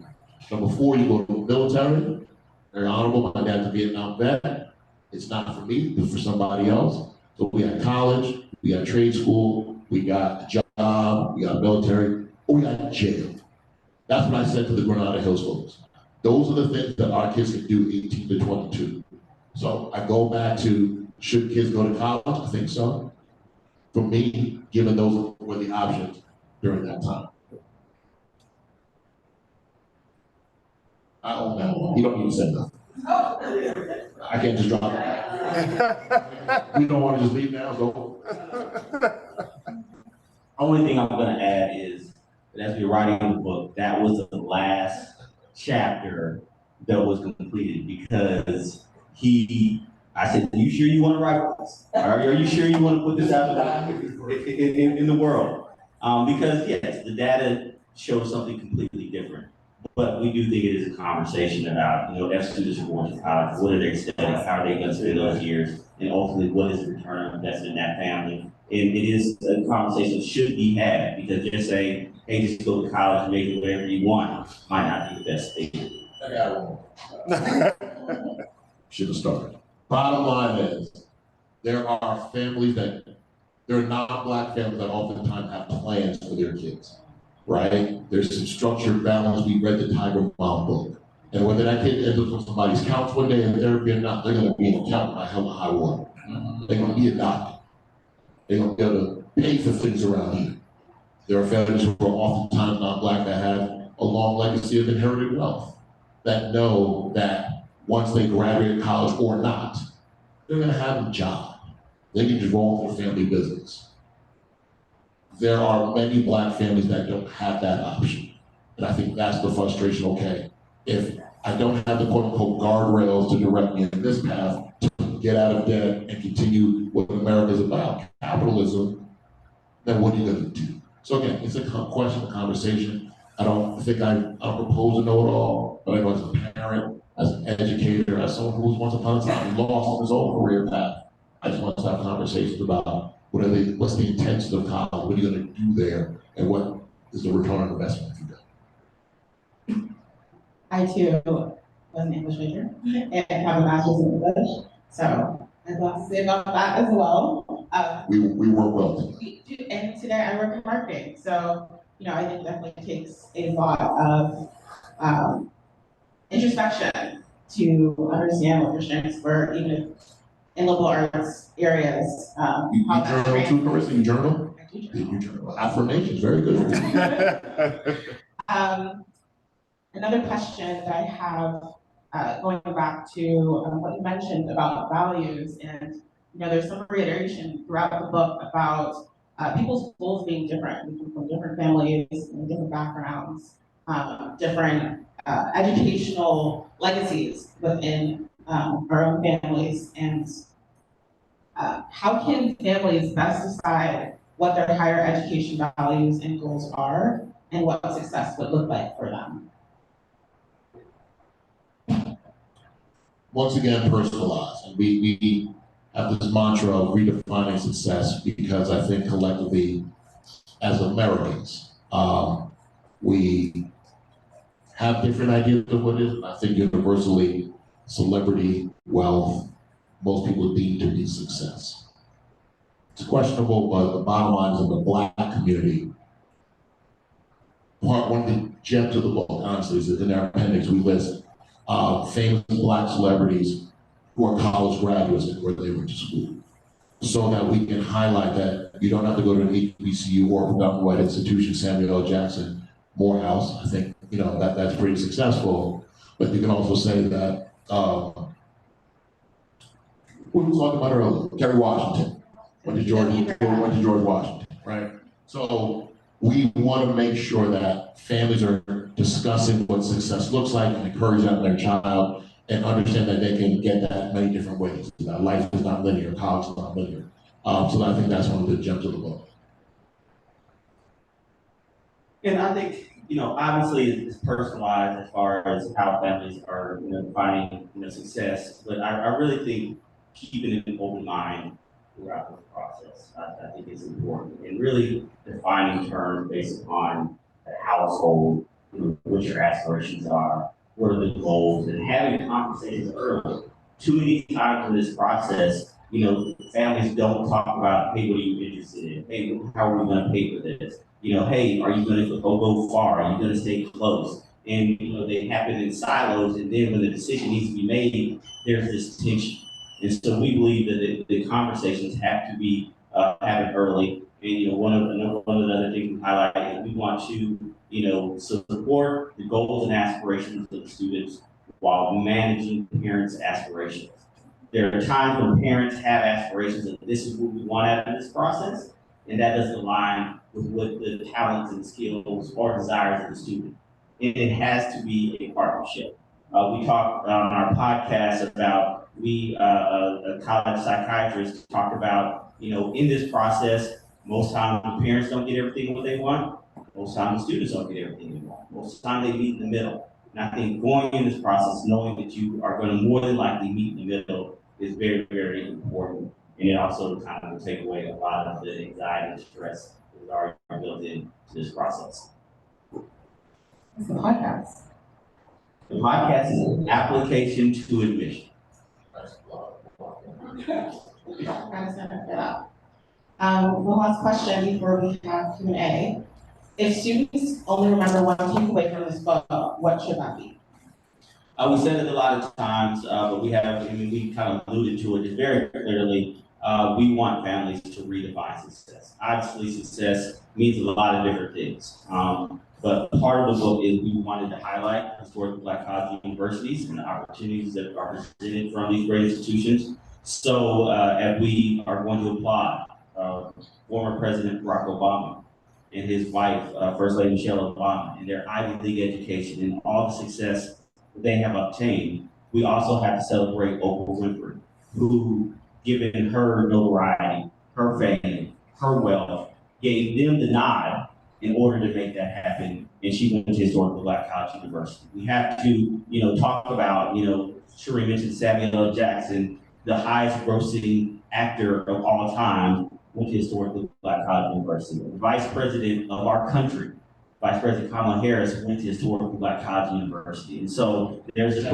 [SPEAKER 5] Number 4, you go to the military, very honorable, my dad's a Vietnam vet, it's not for me, it's for somebody else. So we got college, we got trade school, we got a job, we got military, or we got jail. That's what I said to the Granada Hills folks. Those are the things that our kids can do 18 to 22. So I go back to, should kids go to college? I think so. For me, given those were the options during that time. I own that one. You don't need to say nothing. I can't just drop it. We don't want to just leave now, go.
[SPEAKER 6] Only thing I'm gonna add is that as we're writing the book, that was the last chapter that was completed because he I said, are you sure you want to write this? Are you sure you want to put this out in the world? Because yes, the data shows something completely different. But we do think it is a conversation about, if students are going to college, what are they studying, how are they going to spend those years, and ultimately what is the return on investment in that family? And it is a conversation that should be had, because just saying, hey, just go to college and make it whatever you want might not be the best thing.
[SPEAKER 5] I got one. Should have started. Bottom line is, there are non-Black families that oftentimes have plans for their kids, right? There's some structured balance. We read the Tiger Mom book. And whether that kid ends up on somebody's couch one day in therapy or not, they're gonna be an accountant by hell or high water. They're gonna be a doctor. They're gonna be able to pay for things around here. There are families who are oftentimes non-Black that have a long legacy of inherited wealth, that know that once they graduate college or not, they're gonna have a job. They can just roll their family business. There are many Black families that don't have that option. And I think that's the frustration, okay? If I don't have the quote unquote guardrails to direct me in this path to get out of debt and continue what America is about, capitalism, then what are you gonna do? So again, it's a question, a conversation. I don't propose to know it all, but I know as a parent, as an educator, as someone who was once upon a time lost on his own career path, I just want to have conversations about what's the intention of college, what are you going to do there, and what is the return on investment if you go.
[SPEAKER 3] I too was an English major and have a master's in English, so I have a lot to say about that as well.
[SPEAKER 5] We work well together.
[SPEAKER 3] We do, and today I work in marketing, so I think it definitely takes a lot of introspection to understand what your strengths were, even if in liberal arts areas.
[SPEAKER 5] You journal too, Karissa? You journal?
[SPEAKER 3] I do journal.
[SPEAKER 5] You journal. Affirmations, very good.
[SPEAKER 3] Another question that I have, going back to what you mentioned about values, and there's some reiteration throughout the book about people's goals being different. We come from different families and different backgrounds, different educational legacies within our own families, and how can families best decide what their higher education values and goals are, and what success would look like for them?
[SPEAKER 5] Once again, personalized. And we have this mantra of redefining success, because I think collectively, as Americans, we have different ideas of what it is. And I think universally, celebrity, wealth, most people deem to be success. It's questionable, but the bottom line is in the Black community. One of the gems of the book, honestly, is that in our appendix we list famous Black celebrities who are college graduates and where they went to school, so that we can highlight that you don't have to go to an HBCU or a predominantly white institution, Samuel L. Jackson, Morehouse. I think that's pretty successful, but you can also say that we were talking about earlier, Kerry Washington went to George Washington, right? So we want to make sure that families are discussing what success looks like and encourage that in their child, and understand that they can get that many different ways. Life is not linear, college is not linear. So I think that's one of the gems of the book.
[SPEAKER 6] And I think, obviously it's personalized as far as how families are, defining, success. But I really think keeping an open mind throughout the process, I think is important. And really defining terms based upon the household, what your aspirations are, what are the goals, and having conversations early. Too many times in this process, families don't talk about, hey, what are you interested in? Hey, how are we going to pay for this? Hey, are you going to go far? Are you going to stay close? And, they happen in silos, and then when the decision needs to be made, there's this tension. And so we believe that the conversations have to be happened early. And, one of the other things we highlight is we want to, support the goals and aspirations of the students while managing parents' aspirations. There are times when parents have aspirations of this is what we want out of this process, and that doesn't align with what the talents and skills or desires of the student. And it has to be a partnership. We talked on our podcast about, a college psychiatrist talked about, in this process, most times the parents don't get everything what they want. Most times the students don't get everything they want. Most of the time they meet in the middle. And I think going in this process, knowing that you are going to more than likely meet in the middle is very, very important. And it also kind of will take away a lot of the anxiety and stress that is already built into this process.
[SPEAKER 3] What's the podcast?
[SPEAKER 6] The podcast is an application to admission.
[SPEAKER 3] One last question before we have Q&A. If students only remember one takeaway from this book, what should that be?
[SPEAKER 6] We said it a lot of times, but we kind of alluded to it very clearly. We want families to redefine success. Obviously, success means a lot of different things. But part of the book is we wanted to highlight historically Black college universities and the opportunities that are presented from these great institutions. So, as we are going to applaud former President Barack Obama and his wife, First Lady Michelle Obama, and their Ivy League education and all the success that they have obtained, we also have to celebrate Oprah Winfrey, who, given her notoriety, her fame, her wealth, gave them the nod in order to make that happen, and she went to historical Black college university. We have to, talk about, Shereem mentioned Samuel L. Jackson, the highest grossing actor of all time, went to historically Black college university. The Vice President of our country, Vice President Kamala Harris, went to historically Black college university. And so there's a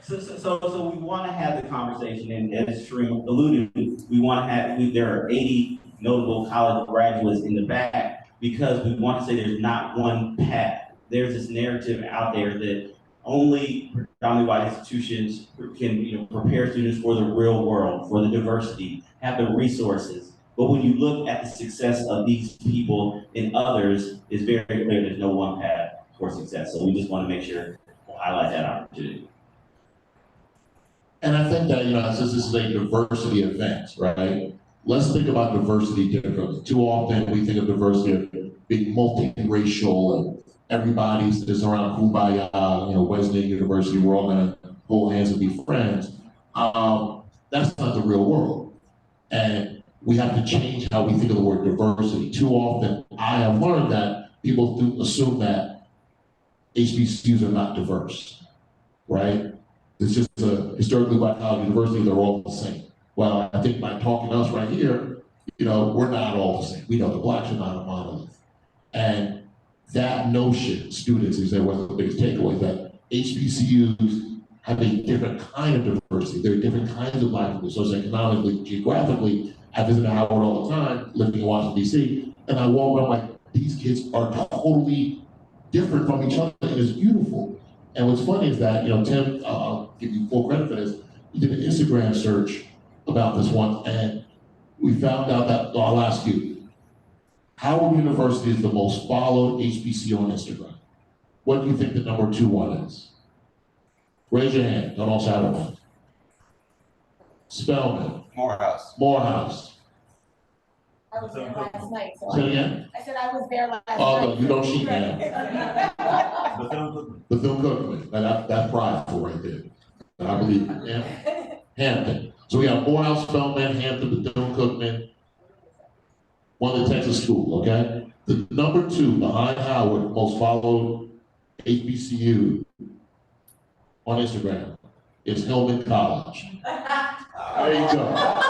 [SPEAKER 6] So we want to have the conversation, and as Shereem alluded to, we want to have, there are 80 notable college graduates in the back because we want to say there's not one path. There's this narrative out there that only predominantly white institutions can prepare students for the real world, for the diversity, have the resources. But when you look at the success of these people and others, it's very clear there's no one path for success. So we just want to make sure to highlight that opportunity.
[SPEAKER 5] And I think that, since this is a diversity event, right? Let's think about diversity differently. Too often we think of diversity as being multiracial and everybody's just around kumbaya, Wesleyan University, we're all gonna hold hands and be friends. That's not the real world. And we have to change how we think of the word diversity. Too often, I have learned that people assume that HBCUs are not diverse, right? It's just a historically Black college university, they're all the same. Well, I think by talking to us right here, we're not all the same. We know the Blacks are not a monolith. And that notion, students, is that one of the biggest takeaways, that HBCUs have a different kind of diversity. There are different kinds of Black people, socioeconomically, geographically. I visit Howard all the time, living in Washington, D.C., and I walk around like, these kids are totally different from each other, and it's beautiful. And what's funny is that, Tim, I'll give you full credit for this, he did an Instagram search about this one, and we found out that, I'll ask you, Howard University is the most followed HBCU on Instagram. What do you think the number 2 one is? Raise your hand, don't all shout out. Spelman.
[SPEAKER 6] Morehouse.
[SPEAKER 5] Morehouse.
[SPEAKER 7] I was there last night, so
[SPEAKER 5] Say it again?
[SPEAKER 7] I said I was there last night.
[SPEAKER 5] Oh, no, you don't cheat now. Bethune-Cookman, that's prideful right there. I believe it. Yeah. Hampton. So we have Morehouse, Spelman, Hampton, Bethune-Cookman, one of the Texas schools, okay? The number 2 behind Howard, most followed HBCU on Instagram is Hillman College. There you go.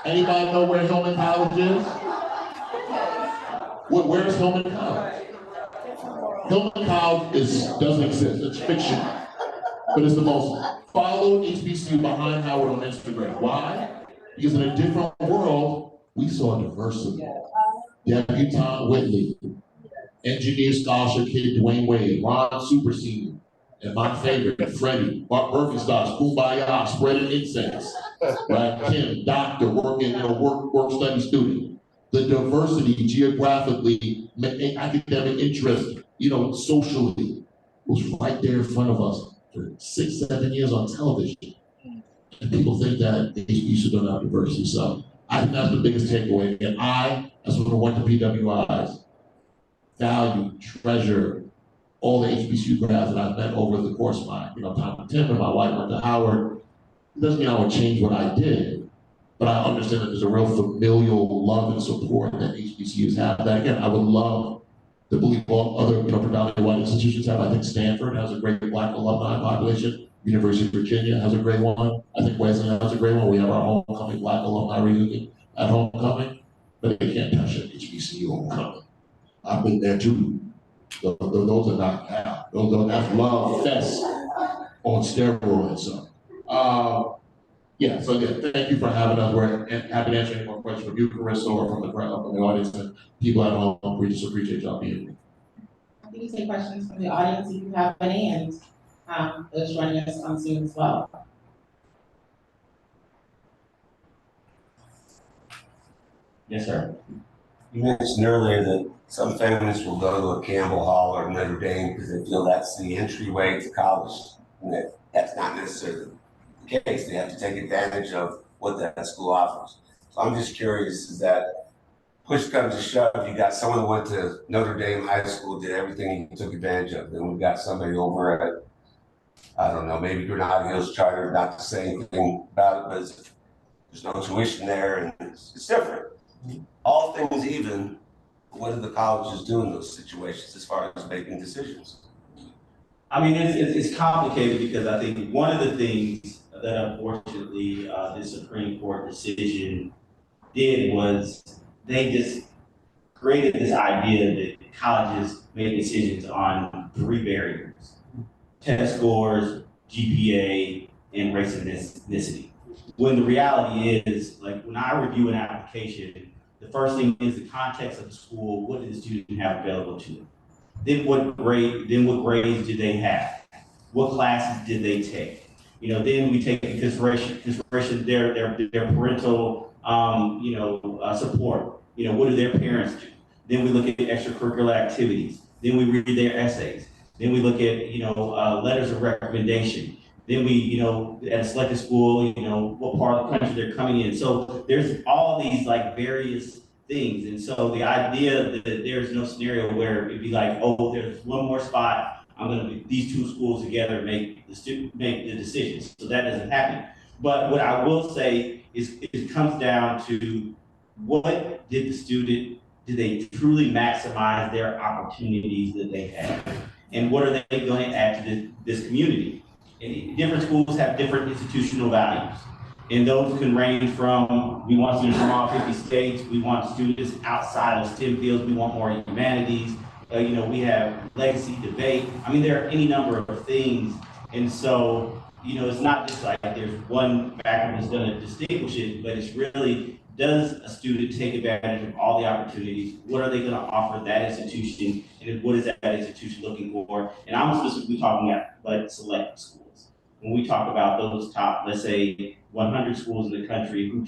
[SPEAKER 5] Anybody know where Hillman College is? Where's Hillman College? Hillman College doesn't exist, it's fiction. But it's the most followed HBCU behind Howard on Instagram. Why? Because in a different world, we saw diversity. Debutante Whitley, engineer scholarship kid Dwayne Wade, Ron Super Senior, and my favorite, Freddie, Mark Birkenstocks, Kumbaya, spreading incense, right? Kim, doctor, working in a work study student. The diversity geographically, academic interest, socially, was right there in front of us for 6, 7 years on television. And people think that HBCUs don't have diversity. So I think that's the biggest takeaway. And I, as someone who went to PWIs, value, treasure all the HBCU grads that I've met over the course of my, time with Tim and my wife went to Howard. It doesn't mean I would change what I did, but I understand that there's a real familial love and support that HBCUs have. That again, I would love to believe all other, predominantly white institutions have. I think Stanford has a great Black alumni population. University of Virginia has a great one. I think Wesleyan has a great one. We have our homecoming Black alumni reunion at homecoming, but they can't touch an HBCU homecoming. I've been there too. Those are not half. That's love fest on steroids. So, thank you for having us. We're happy to answer any more questions from you, Karissa, or from the crowd, from the audience, and people at home. We just appreciate y'all being here.
[SPEAKER 3] I think you take questions from the audience if you have any, and those joining us on Zoom as well.
[SPEAKER 6] Yes, sir. You mentioned earlier that some families will go to a Campbell Hall or Notre Dame because they feel that's the entryway to college. And that's not necessarily the case. They have to take advantage of what that school offers. So I'm just curious, is that push comes to shove, you got someone who went to Notre Dame High School, did everything he took advantage of. Then we've got somebody over at, I don't know, maybe Granada Hills Charter, not to say anything about it, but there's no tuition there and it's different. All things even, what do the colleges do in those situations as far as making decisions?
[SPEAKER 4] I mean, it's complicated because I think one of the things that unfortunately this Supreme Court decision did was they just created this idea that colleges make decisions on 3 variables: test scores, GPA, and race and ethnicity. When the reality is, like when I review an application, the first thing is the context of the school. What did the student have available to them? Then what grades did they have? What classes did they take? Then we take into consideration their parental support. What do their parents do? Then we look at extracurricular activities. Then we read their essays. Then we look at letters of recommendation. Then we, at a selected school, what part of the country they're coming in. So there's all these like various things. And so the idea that there's no scenario where it'd be like, oh, there's one more spot, I'm gonna put these 2 schools together, make the decisions. So that doesn't happen. But what I will say is it comes down to what did they truly maximize their opportunities that they have? And what are they going to add to this community? And different schools have different institutional values. And those can range from, we want students from all 50 states, we want students outside of STEM fields, we want more humanities, we have legacy debate. I mean, there are any number of things. And so, it's not just like there's one factor that's gonna distinguish it, but it's really, does a student take advantage of all the opportunities? What are they gonna offer that institution? And what is that institution looking for? And I'm specifically talking about select schools. When we talk about those top, let's say 100 schools in the country who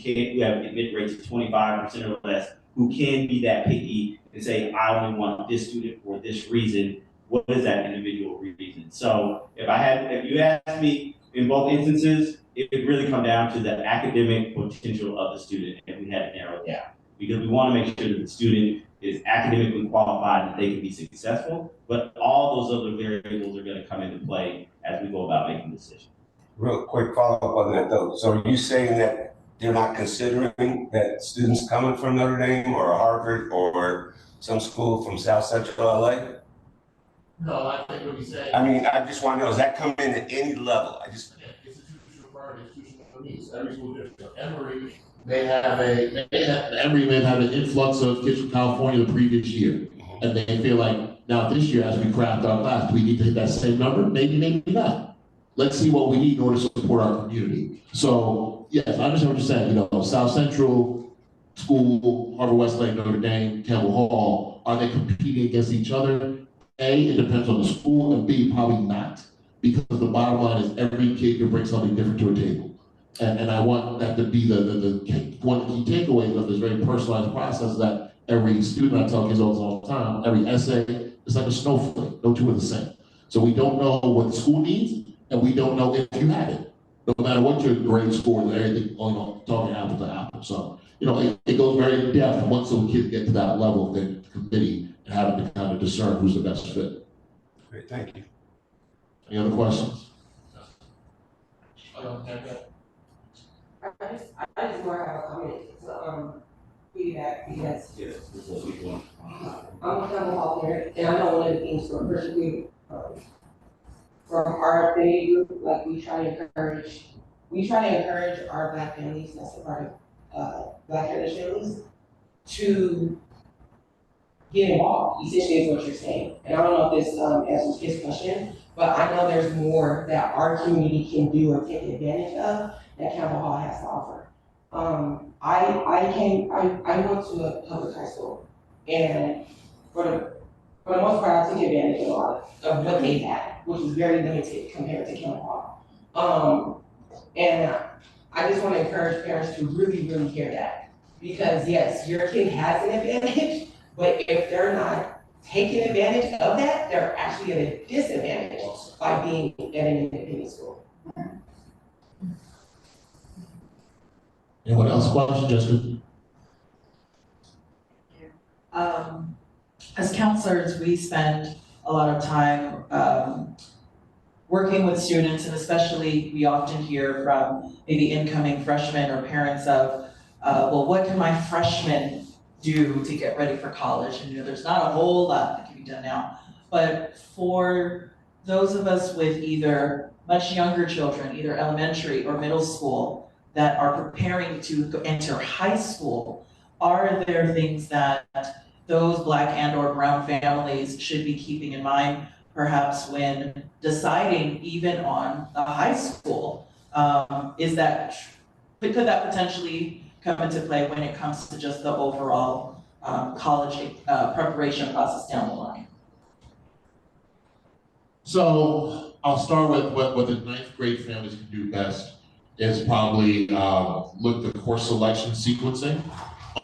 [SPEAKER 4] have admit rates of 25% or less, who can be that picky and say, I only want this student for this reason, what is that individual reason? So if you ask me in both instances, it really come down to the academic potential of the student, and we had to narrow it down. Because we want to make sure that the student is academically qualified, that they can be successful, but all those other variables are going to come into play as we go about making decisions.
[SPEAKER 6] Real quick follow-up on that though. So are you saying that they're not considering that students coming from Notre Dame or Harvard or some school from South Central LA?
[SPEAKER 5] No, I think what he's saying.
[SPEAKER 6] I mean, I just want to know, does that come in at any level?
[SPEAKER 5] Institutional part, institutional needs. Every school district. Emory may have an influx of kids from California the previous year. And they feel like, now this year, as we craft our class, do we need to hit that same number? Maybe, maybe not. Let's see what we need in order to support our community. So, yes, I understand what you're saying. South Central School, Harvard Wesleyan, Notre Dame, Campbell Hall, are they competing against each other? A, it depends on the school, and B, probably not. Because the bottom line is every kid can bring something different to a table. And I want that to be one of the key takeaways of this very personalized process, that every student, I tell kids all the time, every essay is like a snowflake, no two are the same. So we don't know what the school needs, and we don't know if you have it. No matter what your grade score and everything, talking apple to apple. So, it goes very in depth once those kids get to that level of the committee and having to kind of discern who's the best fit.
[SPEAKER 8] Great, thank you.
[SPEAKER 5] Any other questions?
[SPEAKER 9] I just want to have a comment to feedback because
[SPEAKER 6] Yes, this is what we want.
[SPEAKER 9] I'm a Campbell Hall parent, and I know one of the things for personally from our affinity group, like we try to encourage our Black families, that's a part of Black heritage families, to get involved, essentially is what you're saying. And I don't know if this answers his question, but I know there's more that our community can do or take advantage of that Campbell Hall has to offer. I went to a public high school, and for the most part, I took advantage of a lot of what they had, which was very limited compared to Campbell Hall. And I just want to encourage parents to really, really hear that. Because yes, your kid has an advantage, but if they're not taking advantage of that, they're actually at a disadvantage by being at an independent school.
[SPEAKER 5] Anyone else? Question, Jessica?
[SPEAKER 10] As counselors, we spend a lot of time working with students, and especially we often hear from maybe incoming freshmen or parents of, well, what can my freshman do to get ready for college? And there's not a whole lot that can be done now. But for those of us with either much younger children, either elementary or middle school, that are preparing to enter high school, are there things that those Black and or brown families should be keeping in mind, perhaps when deciding even on a high school? Could that potentially come into play when it comes to just the overall college preparation process down the line?
[SPEAKER 5] So I'll start with what the ninth grade families can do best is probably look at the course selection sequencing,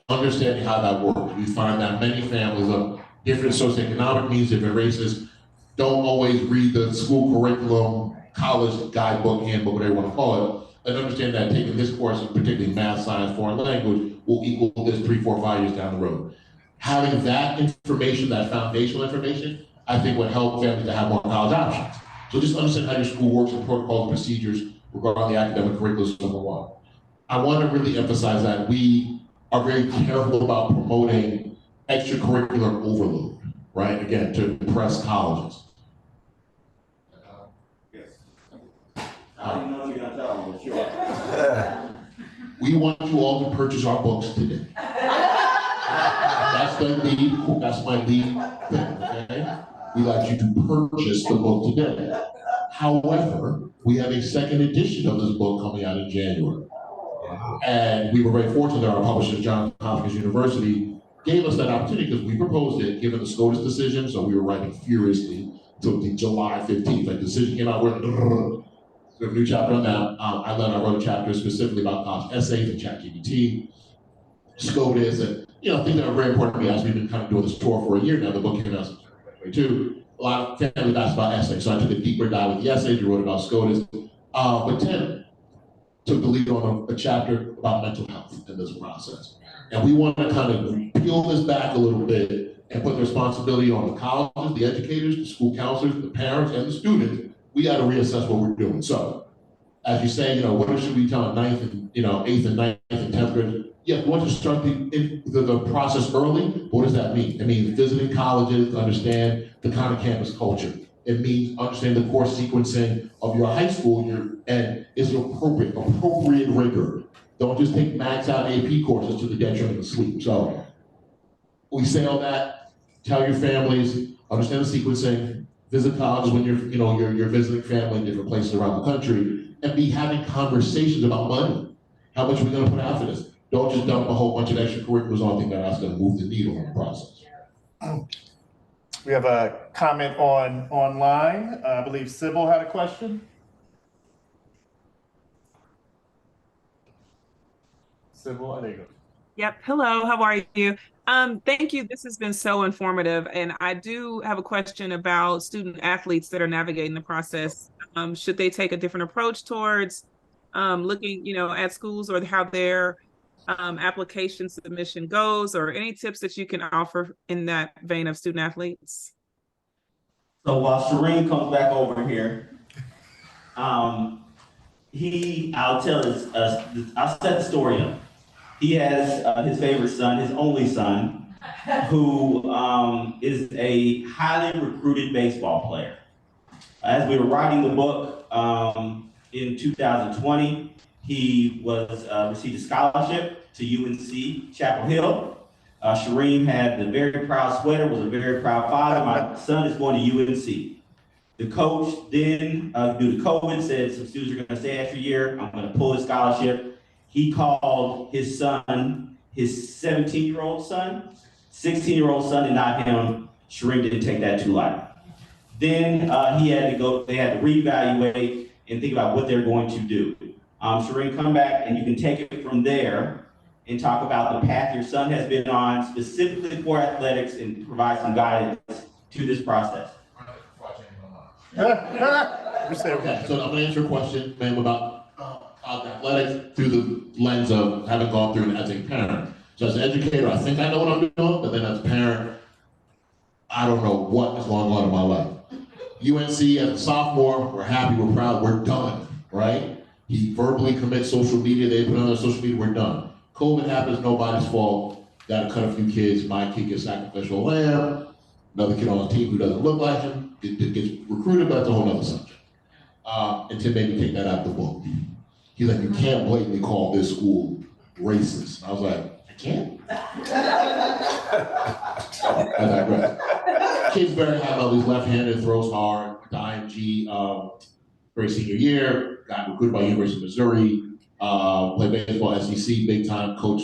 [SPEAKER 5] understanding how that works. We find that many families of different socioeconomic needs, different races, don't always read the school curriculum, college guidebook, handbook, whatever you want to call it, and understand that taking this course, particularly math, science, foreign language, will equal this 3, 4, 5 years down the road. Having that information, that foundational information, I think would help families to have more college options. So just understand how your school works and protocols and procedures regarding the academic curriculum is number one. I want to really emphasize that we are very careful about promoting extracurricular overload, right? Again, to impress colleges.
[SPEAKER 6] Yes. I don't know if you're gonna tell them, but sure.
[SPEAKER 5] We want you all to purchase our books today. That's my lead thing, okay? We like you to purchase the book today. However, we have a second edition of this book coming out in January. And we were very fortunate that our publisher, Johns Hopkins University, gave us that opportunity because we proposed it, given the SCOTUS decision, so we were writing furiously until the July 15th. Like the decision came out, we have a new chapter on that. I wrote a chapter specifically about college essays and ChatGPT, SCOTUS, and things that are very important to me as we've been kind of doing this tour for a year now. The book came out in 2022. A lot of families asked about essays, so I took a deeper dive with the essays. We wrote about SCOTUS. But Tim took the lead on a chapter about mental health in this process. And we want to kind of peel this back a little bit and put the responsibility on the colleges, the educators, the school counselors, the parents, and the students. We got to reassess what we're doing. So, as you say, what should we tell 9th and 8th and 9th and 10th grade? Yeah, we want to start the process early. What does that mean? It means visiting colleges to understand the kind of campus culture. It means understanding the course sequencing of your high school and is it appropriate rigor. Don't just take max out AP courses to the detriment of sleep. So we say all that, tell your families, understand the sequencing, visit colleges when you're visiting family in different places around the country, and be having conversations about money. How much are we gonna put out for this? Don't just dump a whole bunch of extracurriculars on things that's gonna move the needle in the process.
[SPEAKER 1] We have a comment online. I believe Sybil had a question. Sybil, there you go.
[SPEAKER 11] Yep. Hello, how are you? Thank you. This has been so informative. And I do have a question about student athletes that are navigating the process. Should they take a different approach towards looking, at schools or how they're application submission goes, or any tips that you can offer in that vein of student athletes?
[SPEAKER 6] So while Shereem comes back over here, I'll set the story up. He has his favorite son, his only son, who is a highly recruited baseball player. As we were writing the book in 2020, he received a scholarship to UNC Chapel Hill. Shereem had the very proud sweater, was a very proud father. My son is going to UNC. The coach then, due to COVID, said some students are gonna stay extra year, I'm gonna pull his scholarship. He called his son, his 17-year-old son, 16-year-old son, and not him. Shereem didn't take that too light. Then they had to reevaluate and think about what they're going to do. Shereem, come back and you can take it from there and talk about the path your son has been on specifically for athletics and provide some guidance to this process.
[SPEAKER 5] Okay, so I'm gonna answer your question, ma'am, about athletics through the lens of having gone through it as a parent. So as an educator, I think I know what I'm doing, but then as a parent, I don't know what is going on in my life. UNC as a sophomore, we're happy, we're proud, we're done, right? He verbally commits social media, they put on their social media, we're done. COVID happens, nobody's fault. Gotta cut a few kids, my kid gets sacrificial lamb, another kid on the team who doesn't look like him, gets recruited, but that's a whole nother subject. And Tim made me take that out of the book. He's like, you can't blatantly call this school racist. I was like, I can't? I digress. Kid's very high level, he's left-handed, throws hard, went to IMG, very senior year, got recruited by University of Missouri, played baseball, SEC, big time, coach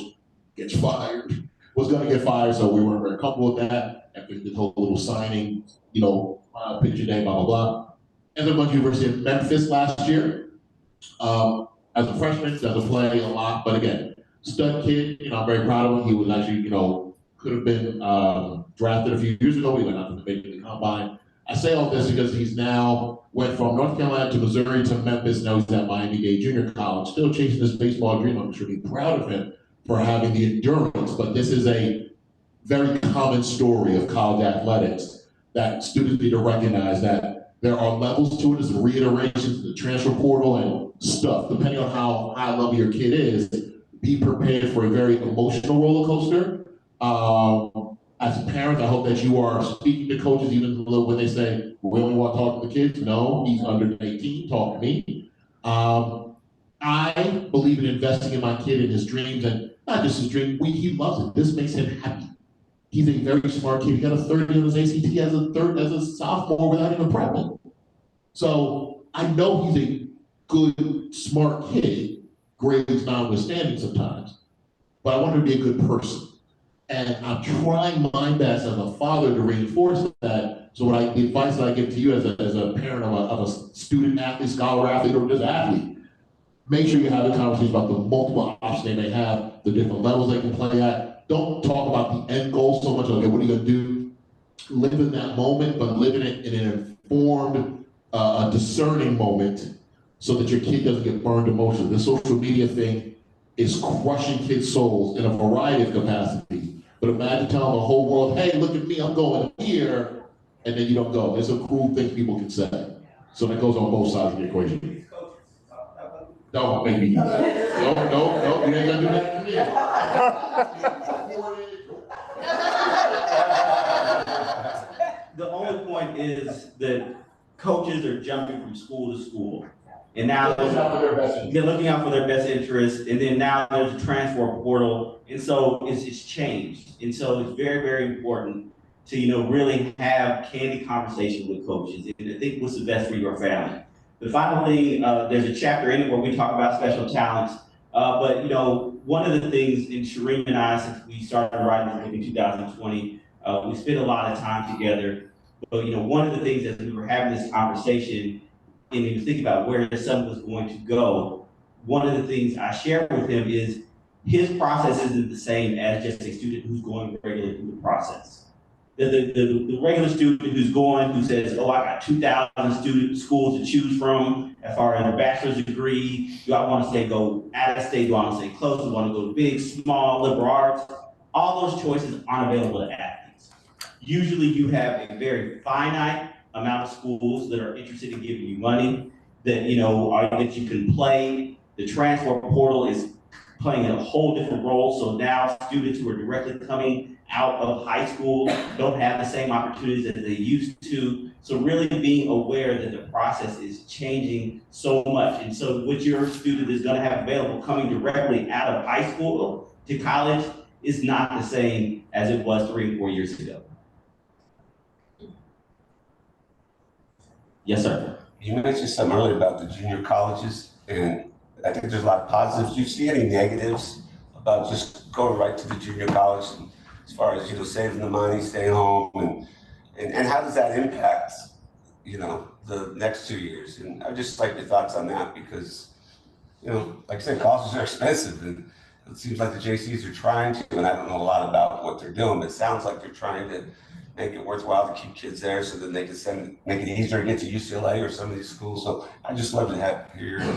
[SPEAKER 5] gets fired. Was gonna get fired, so we weren't very comfortable with that. After the whole little signing, picture day, blah, blah, blah. And then went to University of Memphis last year. As a freshman, doesn't play a lot, but again, stud kid, I'm very proud of him. He was actually, could have been drafted a few years ago. He went out to the Big Combine. I say all this because he's now went from North Carolina to Missouri to Memphis. Now he's at Miami-Dade Junior College, still chasing his baseball dream. I'm sure he's proud of him for having the endurance, but this is a very common story of college athletics that students need to recognize that there are levels to it, there's the reiterations, the transfer portal and stuff. Depending on how high level your kid is, be prepared for a very emotional roller coaster. As a parent, I hope that you are speaking to coaches even when they say, we only want to talk to the kids. No, he's under 18, talk to me. I believe in investing in my kid and his dreams, and not just his dream, he loves it. This makes him happy. He's a very smart kid. He got a 30 on his ACT as a sophomore without even prepping. So I know he's a good, smart kid, grades notwithstanding sometimes, but I want him to be a good person. And I'm trying my best as a father to reinforce that. So the advice that I give to you as a parent of a student athlete, scholar athlete, or just athlete, make sure you have a conversation about the multiple options they may have, the different levels they can play at. Don't talk about the end goal so much, okay, what are you gonna do? Live in that moment, but live in it in an informed, discerning moment so that your kid doesn't get burned emotionally. The social media thing is crushing kids' souls in a variety of capacities. But imagine telling the whole world, hey, look at me, I'm going here, and then you don't go. It's a cruel thing people can say. So that goes on both sides of the equation. Don't make me do that. No, you ain't gonna do that to me.
[SPEAKER 6] The only point is that coaches are jumping from school to school. And now they're looking out for their best interest. And then now there's a transfer portal. And so it's changed. And so it's very, very important to, really have candid conversation with coaches and think what's the best for your family. The final thing, there's a chapter in it where we talk about special talents. But one of the things, in Shereem and I, since we started writing this book in 2020, we spent a lot of time together. But one of the things as we were having this conversation, and he was thinking about where his son was going to go, one of the things I shared with him is his process isn't the same as just a student who's going regularly through the process. the regular student who's going, who says, oh, I got 2,000 schools to choose from as far as a bachelor's degree. Do I want to say go out of state? Do I want to stay close? Do I want to go to big, small, liberal arts? All those choices aren't available to athletes. Usually you have a very finite amount of schools that are interested in giving you money, that, you know, that you can play. The transfer portal is playing a whole different role. So now students who are directly coming out of high school don't have the same opportunities that they used to. So really being aware that the process is changing so much. And so what your student is going to have available coming directly out of high school to college is not the same as it was 3 or 4 years ago. Yes, sir.
[SPEAKER 8] You mentioned something earlier about the junior colleges, and I think there's a lot of positives. Do you see any negatives about just going right to the junior college, and as far as, you know, saving the money, staying home, and how does that impact, you know, the next 2 years? And I'd just like your thoughts on that, because, you know, like I said, colleges are expensive, and it seems like the JCs are trying to, and I don't know a lot about what they're doing, but it sounds like they're trying to make it worthwhile to keep kids there so that they can make it easier to get to UCLA or some of these schools. So I'd just love to hear your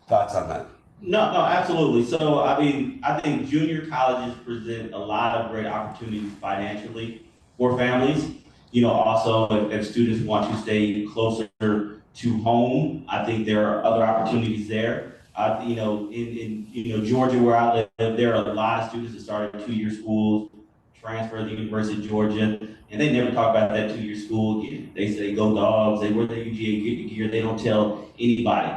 [SPEAKER 8] thoughts on that.
[SPEAKER 6] No, absolutely. So, I mean, I think junior colleges present a lot of great opportunities financially for families. You know, also if students want to stay closer to home, I think there are other opportunities there. You know, in Georgia, where I live, there are a lot of students that started 2-year schools, transfer to the University of Georgia, and they never talk about that 2-year school again. They say, go Dogs, they wear the UGA gear, they don't tell anybody.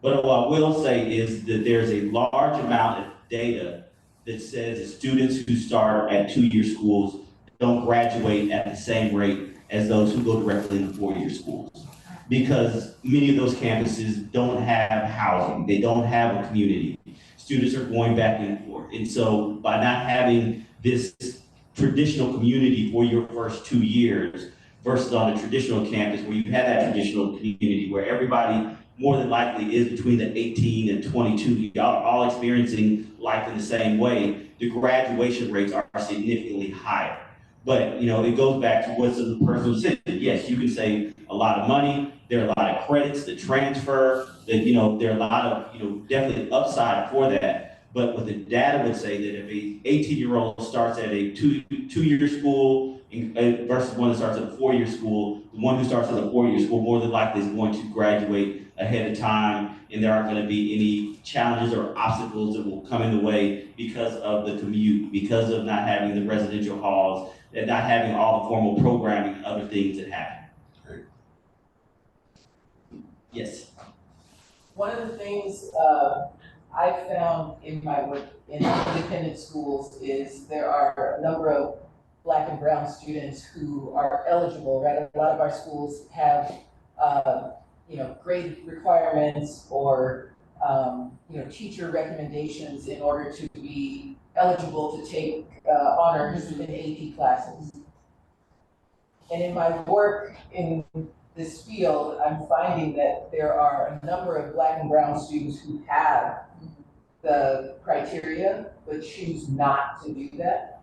[SPEAKER 6] But what I will say is that there's a large amount of data that says that students who start at 2-year schools don't graduate at the same rate as those who go directly into 4-year schools. Because many of those campuses don't have housing, they don't have a community. Students are going back and forth. And so by not having this traditional community for your first 2 years versus on a traditional campus where you have that traditional community where everybody more than likely is between the 18 and 22, y'all are all experiencing life in the same way, the graduation rates are significantly higher. But, you know, it goes back to what's the personal decision. Yes, you can save a lot of money. There are a lot of credits that transfer, that, you know, there are a lot of, you know, definitely upside for that. But what the data would say that if a 18-year-old starts at a two-year school versus one that starts at a 4-year school, the one who starts at a 4-year school more than likely is going to graduate ahead of time, and there aren't going to be any challenges or obstacles that will come in the way because of the commute, because of not having the residential halls, and not having all the formal programming and other things that happen.
[SPEAKER 8] Great.
[SPEAKER 6] Yes.
[SPEAKER 12] One of the things I found in my work in independent schools is there are a number of Black and brown students who are eligible, right? A lot of our schools have, you know, grade requirements or, you know, teacher recommendations in order to be eligible to take honors in AP classes. And in my work in this field, I'm finding that there are a number of Black and brown students who have the criteria, but choose not to do that.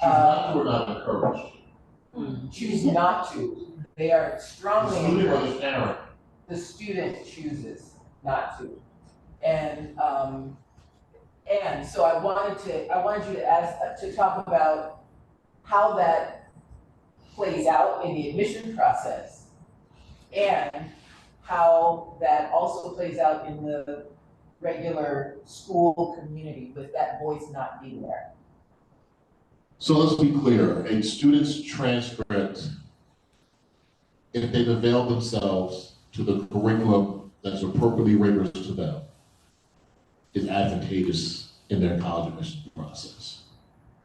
[SPEAKER 5] We're not encouraged.
[SPEAKER 12] Choose not to. They are strongly encouraged.
[SPEAKER 5] Parent.
[SPEAKER 12] The student chooses not to. And so I wanted you to talk about how that plays out in the admission process and how that also plays out in the regular school community with that voice not being there.
[SPEAKER 5] So let's be clear, a student's transcript, if they've availed themselves to the curriculum that's appropriately rigorous to them, is advantageous in their college admission process.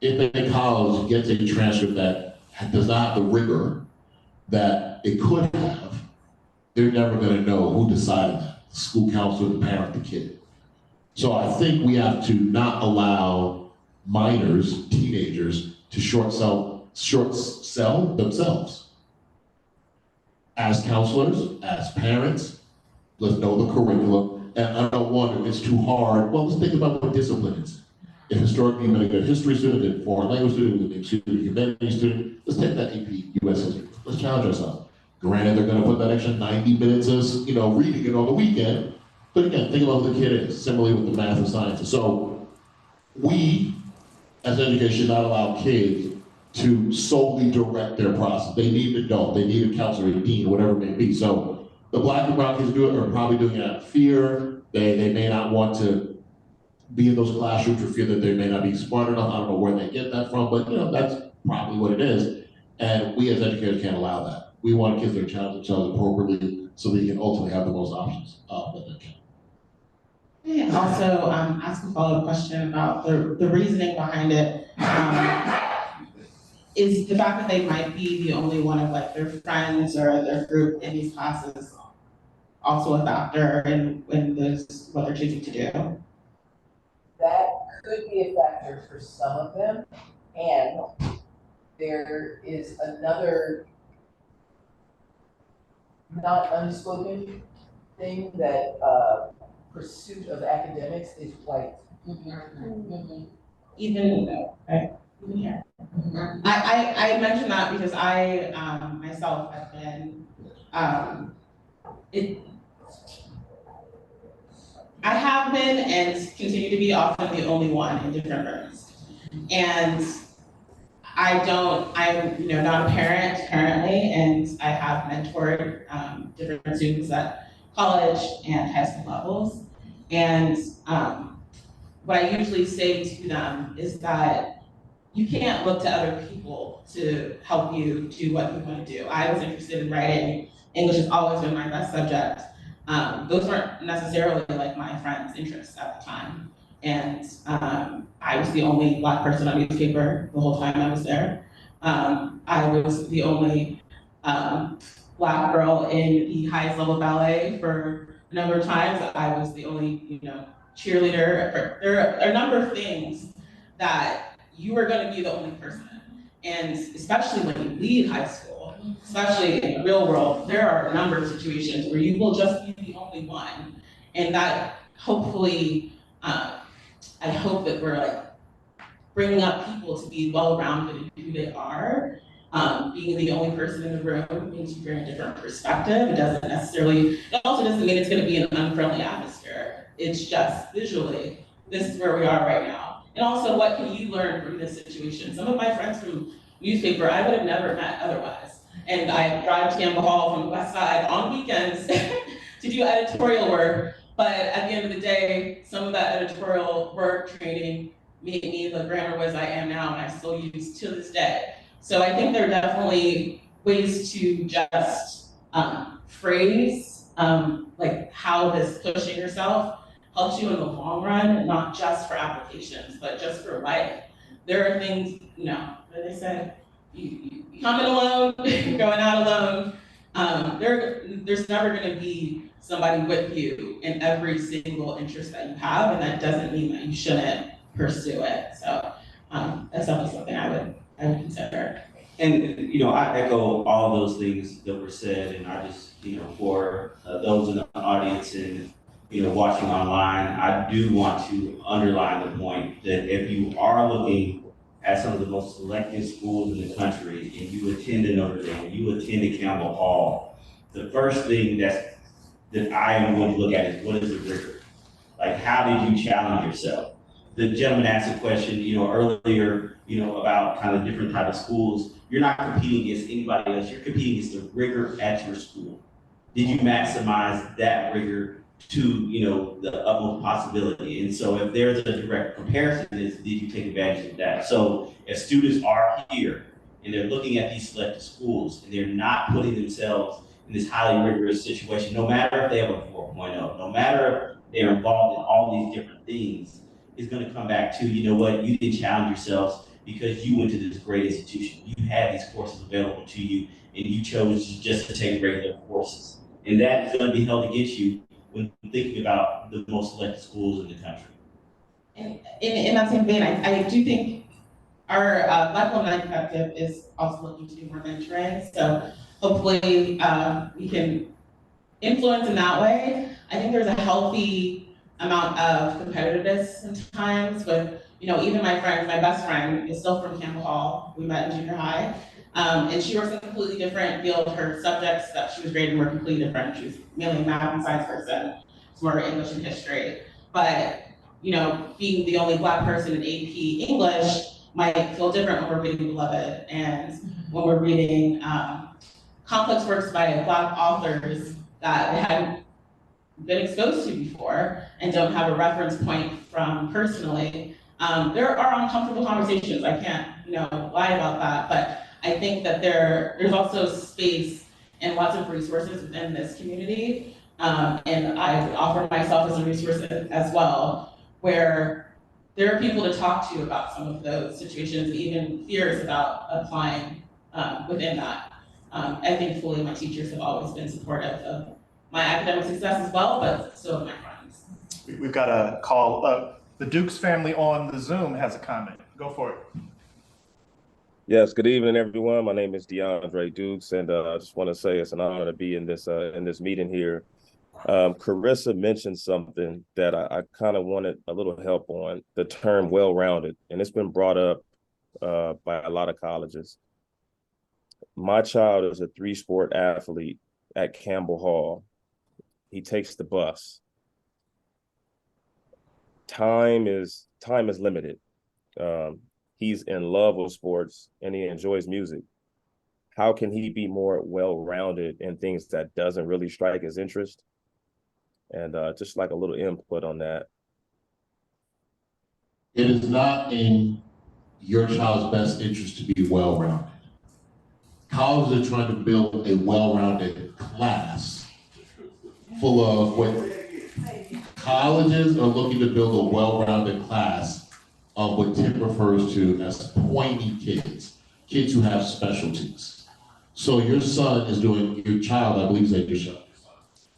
[SPEAKER 5] If a college gets a transcript that does not have the rigor that it could have, they're never gonna know who decided that, the school counselor, the parent, the kid. So I think we have to not allow minors, teenagers, to short sell themselves. As counselors, as parents, let's know the curriculum. And I don't wonder if it's too hard. Well, let's think about what discipline is. if historically you've been a good history student, a foreign language student, a humanities student, let's take that AP US history. Let's challenge ourselves. Granted, they're gonna put that extra 90 minutes of, reading it on the weekend, but again, think about what the kid is, similarly with the math and sciences. So we, as education, not allow kids to solely direct their process. They need an adult, they need a counselor, a dean, whatever it may be. So the Black and brown kids do it are probably doing it out of fear. They may not want to be in those classrooms for fear that they may not be smart enough. I don't know where they get that from, but that's probably what it is. And we as educators can't allow that. We want kids to challenge themselves appropriately so they can ultimately have the most options that they can.
[SPEAKER 10] And also ask a follow-up question about the reasoning behind it. Is the fact that they might be the only one of like their friends or their group in these classes also a factor in what they're choosing to do?
[SPEAKER 12] That could be a factor for some of them, and there is another not unspoken thing that pursuit of academics is white.
[SPEAKER 10] Even here. I mentioned that because I myself have been I have been and continue to be often the only one in different rooms. And I'm not a parent currently, and I have mentored different students at college and high school levels. And what I usually say to them is that you can't look to other people to help you do what you want to do. I was interested in writing. English has always been my best subject. Those weren't necessarily like my friends' interests at the time. And I was the only Black person on newspaper the whole time I was there. I was the only Black girl in the highest level ballet for a number of times. I was the only, cheerleader. There are a number of things that you are going to be the only person. And especially when you leave high school, especially in the real world, there are a number of situations where you will just be the only one. And that hopefully, I hope that we're like bringing up people to be well-rounded in who they are. Being the only person in the room means you bring a different perspective. It also doesn't mean it's going to be an unfriendly atmosphere. It's just visually, this is where we are right now. And also, what can you learn from this situation? Some of my friends from newspaper, I would have never met otherwise. And I drive to Campbell Hall from the West Side on weekends to do editorial work. But at the end of the day, some of that editorial work training made me the grammar whiz I am now, and I still use to this day. So I think there are definitely ways to just phrase like how this pushing yourself helps you in the long run, not just for applications, but just for life. There are things, what they say, you come in alone, you're going out alone. There's never going to be somebody with you in every single interest that you have, and that doesn't mean that you shouldn't pursue it. So that's definitely something I would consider.
[SPEAKER 6] And, I echo all those things that were said, and I just, for those in the audience and, watching online, I do want to underline the point that if you are looking at some of the most selective schools in the country and you attend a Notre Dame, you attend a Campbell Hall, the first thing that I am going to look at is what is the rigor? Like, how did you challenge yourself? The gentleman asked a question, earlier, about kind of different type of schools. You're not competing against anybody else. You're competing against the rigor at your school. Did you maximize that rigor to, the utmost possibility? And so if there's a direct comparison, did you take advantage of that? So if students are here and they're looking at these selected schools and they're not putting themselves in this highly rigorous situation, no matter if they have a 4.0, no matter if they're involved in all these different things, it's going to come back to, you didn't challenge yourselves because you went to this great institution. You had these courses available to you and you chose just to take regular courses. And that is going to be held against you when thinking about the most selected schools in the country.
[SPEAKER 10] And in that same vein, I do think our Black Women Collective is also looking to do more mentoring. So hopefully we can influence in that way. I think there's a healthy amount of competitiveness sometimes with you know, even my friend, my best friend is still from Campbell Hall. We met in junior high. And she works in a completely different field. Her subjects that she was grading were completely different. She was mainly a math and science person, more English and history. But, you know, being the only Black person in AP English might feel different when we're reading Beloved and when we're reading complex works by Black authors that we hadn't been exposed to before and don't have a reference point from personally. There are uncomfortable conversations. I can't, you know, lie about that, but I think that there's also space and lots of resources within this community. And I offer myself as a resource as well, where there are people to talk to about some of those situations, even fears about applying within that. I think fully my teachers have always been supportive of my academic success as well, but so have my friends.
[SPEAKER 1] We've got a call. The Dukes family on the Zoom has a comment. Go for it.
[SPEAKER 13] Yes, good evening, everyone. My name is DeAndre Dukes, and I just want to say it's an honor to be in this meeting here. Karissa mentioned something that I kind of wanted a little help on, the term well-rounded, and it's been brought up by a lot of colleges. My child is a 3-sport athlete at Campbell Hall. He takes the bus. Time is limited. He's in love with sports and he enjoys music. How can he be more well-rounded in things that doesn't really strike his interest? And just like a little input on that.
[SPEAKER 5] It is not in your child's best interest to be well-rounded. Colleges are trying to build a well-rounded class full of what colleges are looking to build a well-rounded class of what Tim refers to as pointy kids who have specialties. So your son is doing, your child, I believe is your son,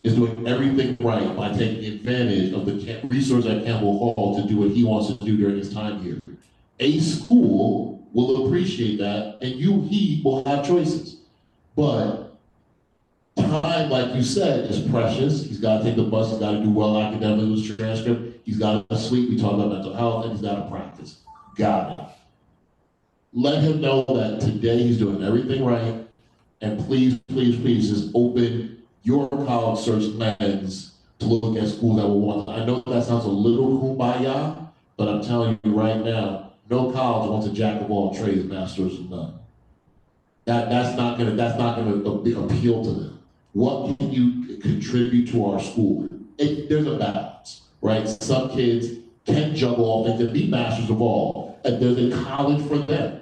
[SPEAKER 5] is doing everything right by taking advantage of the resource at Campbell Hall to do what he wants to do during his time here. A school will appreciate that, and he will have choices. But time, like you said, is precious. He's got to take the bus, he's got to do well academically with his transcript, he's got to sleep, we talk about mental health, and he's got to practice. Got it. Let him know that today he's doing everything right, and please, please, please just open your college search lens to look at schools that will want. I know that sounds a little kumbaya, but I'm telling you right now, no college wants a jack of all trades, masters of none. That's not gonna appeal to them. What can you contribute to our school? There's a balance, right? Some kids can juggle all things and be masters of all, and there's a college for them.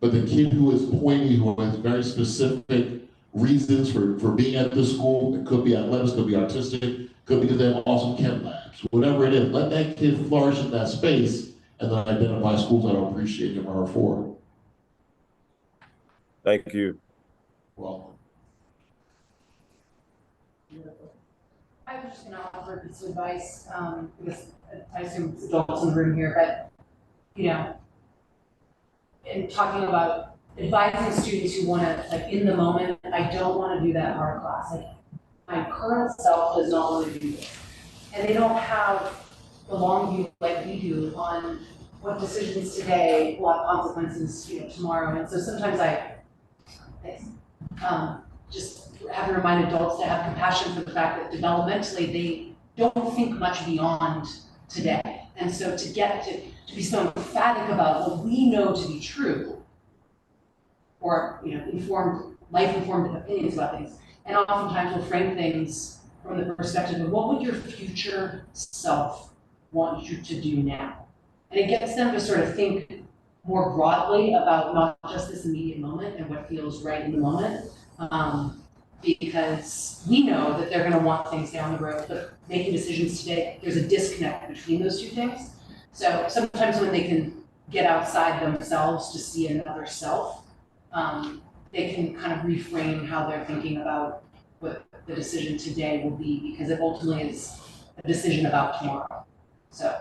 [SPEAKER 5] But the kid who is pointy, who has very specific reasons for being at this school, it could be athletics, could be artistic, could be because they have awesome chem labs, whatever it is, let that kid flourish in that space and then identify schools that will appreciate him or her for it.
[SPEAKER 13] Thank you.
[SPEAKER 5] Welcome.
[SPEAKER 7] I was just gonna offer some advice, because I assume it's adults in the room here, but, you know, in talking about advising students who wanna, like, in the moment, I don't wanna do that hard class. Like, my current self does not wanna do this. And they don't have the long view like we do on what decisions today will have consequences, you know, tomorrow. And so sometimes I just have to remind adults to have compassion for the fact that developmentally they don't think much beyond today. And so to get to be so emphatic about what we know to be true, or, you know, life-informed opinions about things, and oftentimes we'll frame things from the perspective of what would your future self want you to do now? And it gets them to sort of think more broadly about not just this immediate moment and what feels right in the moment, because we know that they're going to want things down the road, but making decisions today, there's a disconnect between those two things. So sometimes when they can get outside themselves to see another self, they can kind of reframe how they're thinking about what the decision today will be, because it ultimately is a decision about tomorrow. So.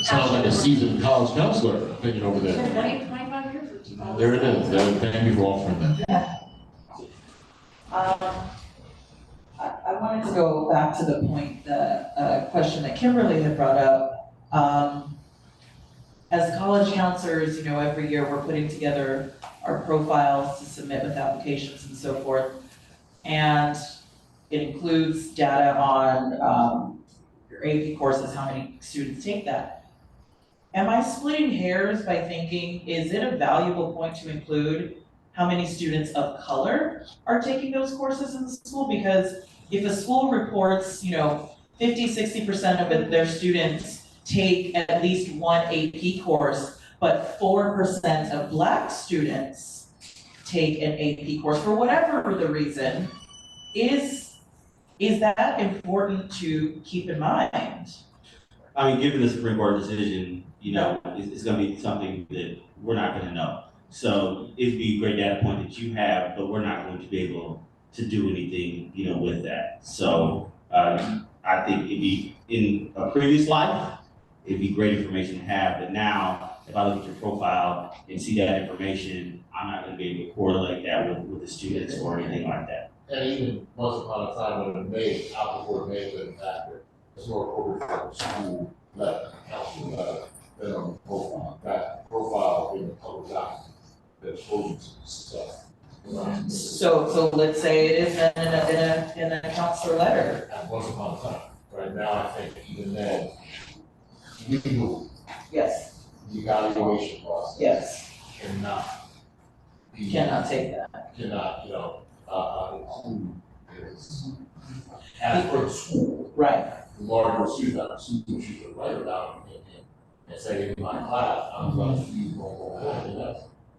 [SPEAKER 5] Sounds like a seasoned college counselor opinion over there.
[SPEAKER 7] 25 years.
[SPEAKER 5] There it is. Thank you for offering that.
[SPEAKER 10] I wanted to go back to the point, the question that Kimberly had brought up As college counselors, you know, every year we're putting together our profiles to submit with applications and so forth. And it includes data on your AP courses, how many students take that. Am I splitting hairs by thinking, is it a valuable point to include how many students of color are taking those courses in the school? Because if a school reports, you know, 50–60% of their students take at least one AP course, but 4% of Black students take an AP course for whatever the reason, is that important to keep in mind?
[SPEAKER 6] I mean, given the Supreme Court decision, you know, it's gonna be something that we're not gonna know. So it'd be a great data point that you have, but we're not going to be able to do anything, you know, with that. So I think it'd be, in a previous life, it'd be great information to have, but now, if I look at your profile and see that information, I'm not gonna be able to correlate that with the students or anything like that.
[SPEAKER 5] And even once upon a time when it made, out before it made the factor, it's more appropriate for the school letter, council letter, than on the profile. That profile in the public document that shows stuff.
[SPEAKER 10] So let's say it is in a counselor letter.
[SPEAKER 5] And once upon a time, right now, I think even then, legal,
[SPEAKER 10] Yes,
[SPEAKER 5] the evaluation process.
[SPEAKER 10] yes,
[SPEAKER 5] Cannot be.
[SPEAKER 10] cannot take that.
[SPEAKER 5] Cannot, you know, include this. As for the school,
[SPEAKER 10] Right.
[SPEAKER 5] the larger student should write about it and say, in my class, I'm going to use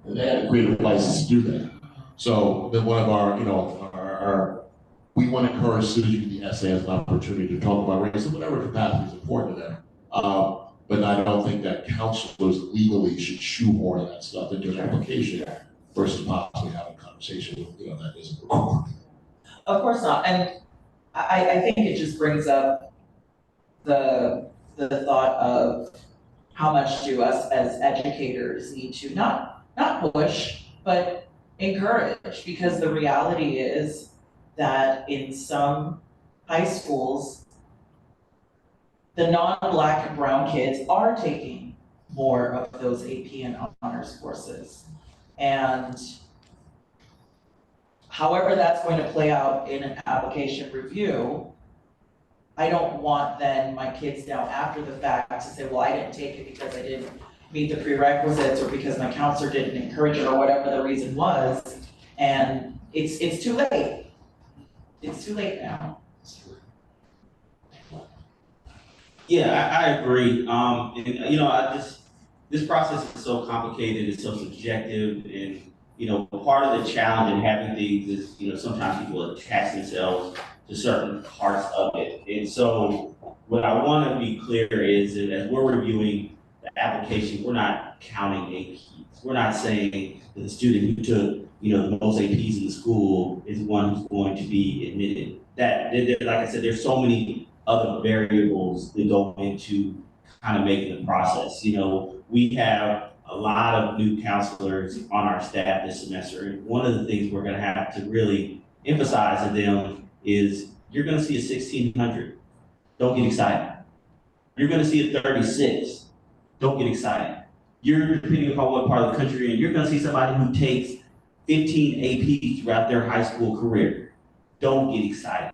[SPEAKER 5] and they had to create a license to do that. So then one of our, you know, we want to encourage students to use the essay as an opportunity to talk about race in whatever capacity is important to them. But I don't think that counselors legally should shoehorn that stuff into an application versus possibly having a conversation with, you know, that isn't required.
[SPEAKER 10] Of course not, and I think it just brings up the thought of how much do us as educators need to not push, but encourage, because the reality is that in some high schools, the non-Black and brown kids are taking more of those AP and honors courses. And however that's going to play out in an application review, I don't want then my kids now after the fact to say, well, I didn't take it because I didn't meet the prerequisites or because my counselor didn't encourage it or whatever the reason was. And it's too late. It's too late now.
[SPEAKER 6] Yeah, I agree. And you know, this process is so complicated, it's so subjective, and you know, part of the challenge in having things is, you know, sometimes people attach themselves to certain parts of it. And so what I want to be clear is that as we're reviewing the application, we're not counting APs. We're not saying that the student who took, you know, the most APs in the school is one who's going to be admitted. Like I said, there's so many other variables that go into kind of making the process. You know, we have a lot of new counselors on our staff this semester. And one of the things we're going to have to really emphasize to them is you're going to see a 1600. Don't get excited. You're going to see a 36. Don't get excited. You're, depending upon what part of the country you're in, you're going to see somebody who takes 15 APs throughout their high school career. Don't get excited.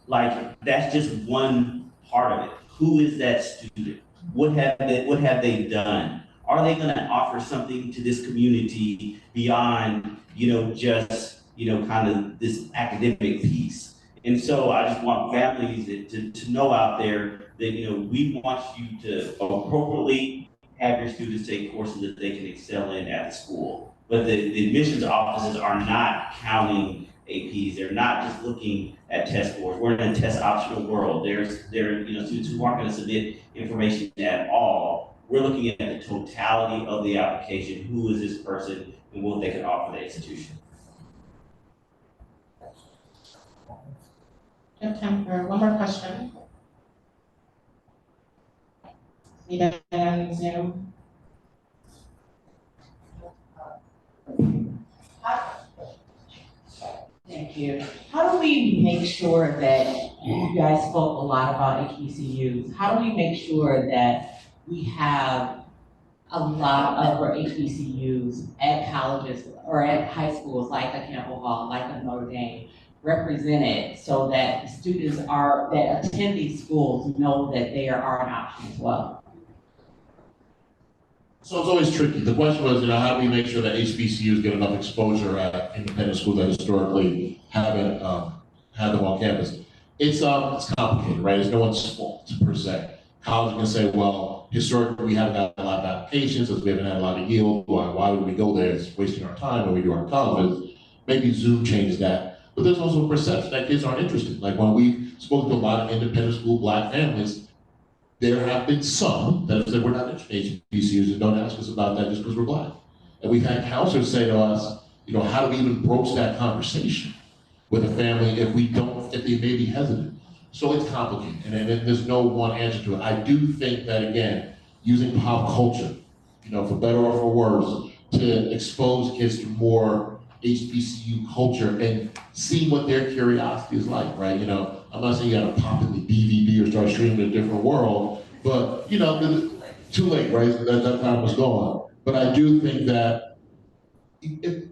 [SPEAKER 6] Like, that's just one part of it. Who is that student? What have they done? Are they going to offer something to this community beyond, you know, just, you know, kind of this academic piece? And so I just want families to know out there that, you know, we want you to appropriately have your students take courses that they can excel in at the school. But the admissions offices are not counting APs. They're not just looking at test scores. We're in a test optional world. There are, you know, students who aren't going to submit information at all. We're looking at the totality of the application. Who is this person and what they can offer the institution?
[SPEAKER 3] We have time for one more question. Anybody on Zoom?
[SPEAKER 14] Thank you. How do we make sure that, you guys spoke a lot about HBCUs, how do we make sure that we have a lot of our HBCUs at colleges or at high schools like a Campbell Hall, like a Notre Dame, represented so that the students that attend these schools know that they are an option as well?
[SPEAKER 5] So it's always tricky. The question was, how do we make sure that HBCUs get enough exposure at independent schools that historically haven't had them on campus? It's complicated, right? It's no one's fault per se. College can say, well, historically we haven't had a lot of applications, as we haven't had a lot of yield. Why would we go there? It's wasting our time when we do our college. Maybe Zoom changes that. But there's also a perception that kids aren't interested. Like when we spoke to a lot of independent school Black families, there have been some that have said we're not interested in HBCUs and don't ask us about that just because we're Black. And we've had counselors say to us, how do we even broach that conversation with a family if they may be hesitant? So it's complicated, and there's no one answer to it. I do think that, again, using pop culture, for better or for worse, to expose kids to more HBCU culture and see what their curiosity is like, right? I'm not saying you gotta pop in the DVD or start streaming a different world, but too late, right? That time was gone. But I do think that if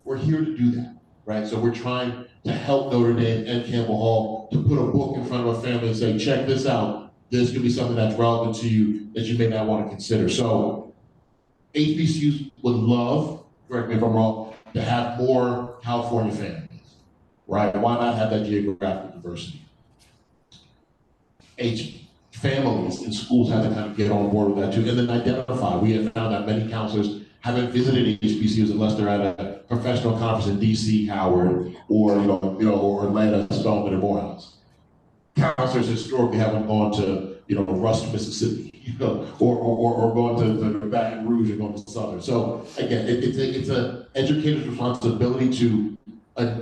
[SPEAKER 5] we're here to do that, right? So we're trying to help Notre Dame and Campbell Hall to put a book in front of a family and say, check this out. This could be something that's relevant to you that you may not want to consider. So HBCUs would love, correct me if I'm wrong, to have more California families, right? Why not have that geographic diversity? Families in schools have to kind of get on board with that too, and then identify. We have found that many counselors haven't visited HBCUs unless they're at a professional conference in DC, Howard, or or Atlanta, Spelman, or Morehouse. Counselors historically haven't gone to Rusk, Mississippi, or gone to Baton Rouge or going to Southern. So again, it's an educator's responsibility to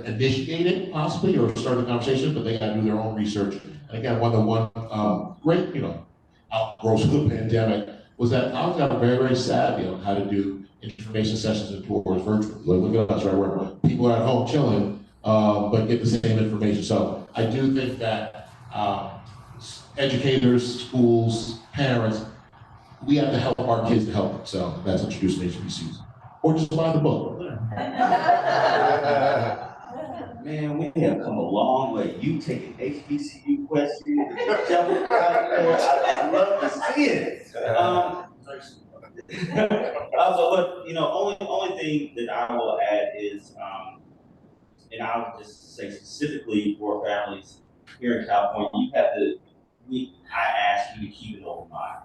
[SPEAKER 5] initiate it possibly or start the conversation, but they got to do their own research. And again, one great outgrowths of the pandemic was that I got very, very savvy on how to do information sessions and tours virtually. Look at us, right? Where people are at home chilling, but get the same information. So I do think that educators, schools, parents, we have to help our kids to help themselves. That's introducing HBCUs. Or just buy the book.
[SPEAKER 6] Man, we have come a long way. You take an HBCU question, jumping out there. I'd love to see it. But only thing that I will add is, and I'll just say specifically for families here in California, I ask you to keep an open mind.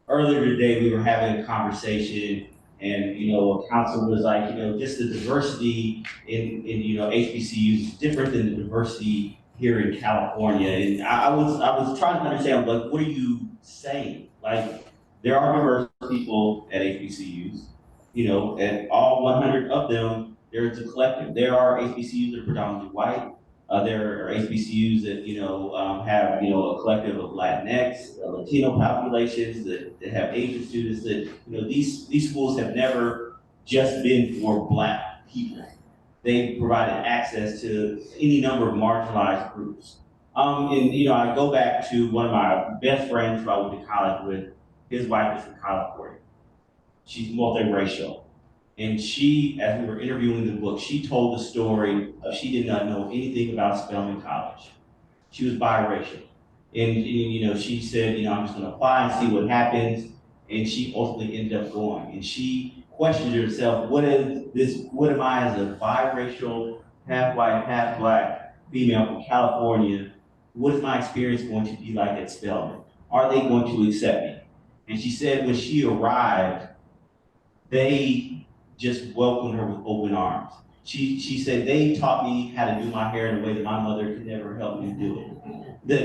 [SPEAKER 6] Earlier today, we were having a conversation, and a counselor was like, just the diversity in HBCUs is different than the diversity here in California. And I was trying to understand, like, what are you saying? Like, there are diverse people at HBCUs, and all 100 of them, there's a collective. There are HBCUs that are predominantly white. There are HBCUs that have a collective of Latinx, Latino populations that have Asian students. That these schools have never just been for Black people. They provided access to any number of marginalized groups. And I go back to one of my best friends who I went to college with. His wife is from California. She's multiracial. And she, as we were interviewing the book, she told the story of she did not know anything about Spelman College. She was biracial. And she said, I'm just gonna apply and see what happens. And she ultimately ended up going. And she questioned herself, what am I as a biracial, half white, half Black female from California, what is my experience going to be like at Spelman? Are they going to accept me? And she said when she arrived, they just welcomed her with open arms. She said they taught me how to do my hair in a way that my mother could never help me do it.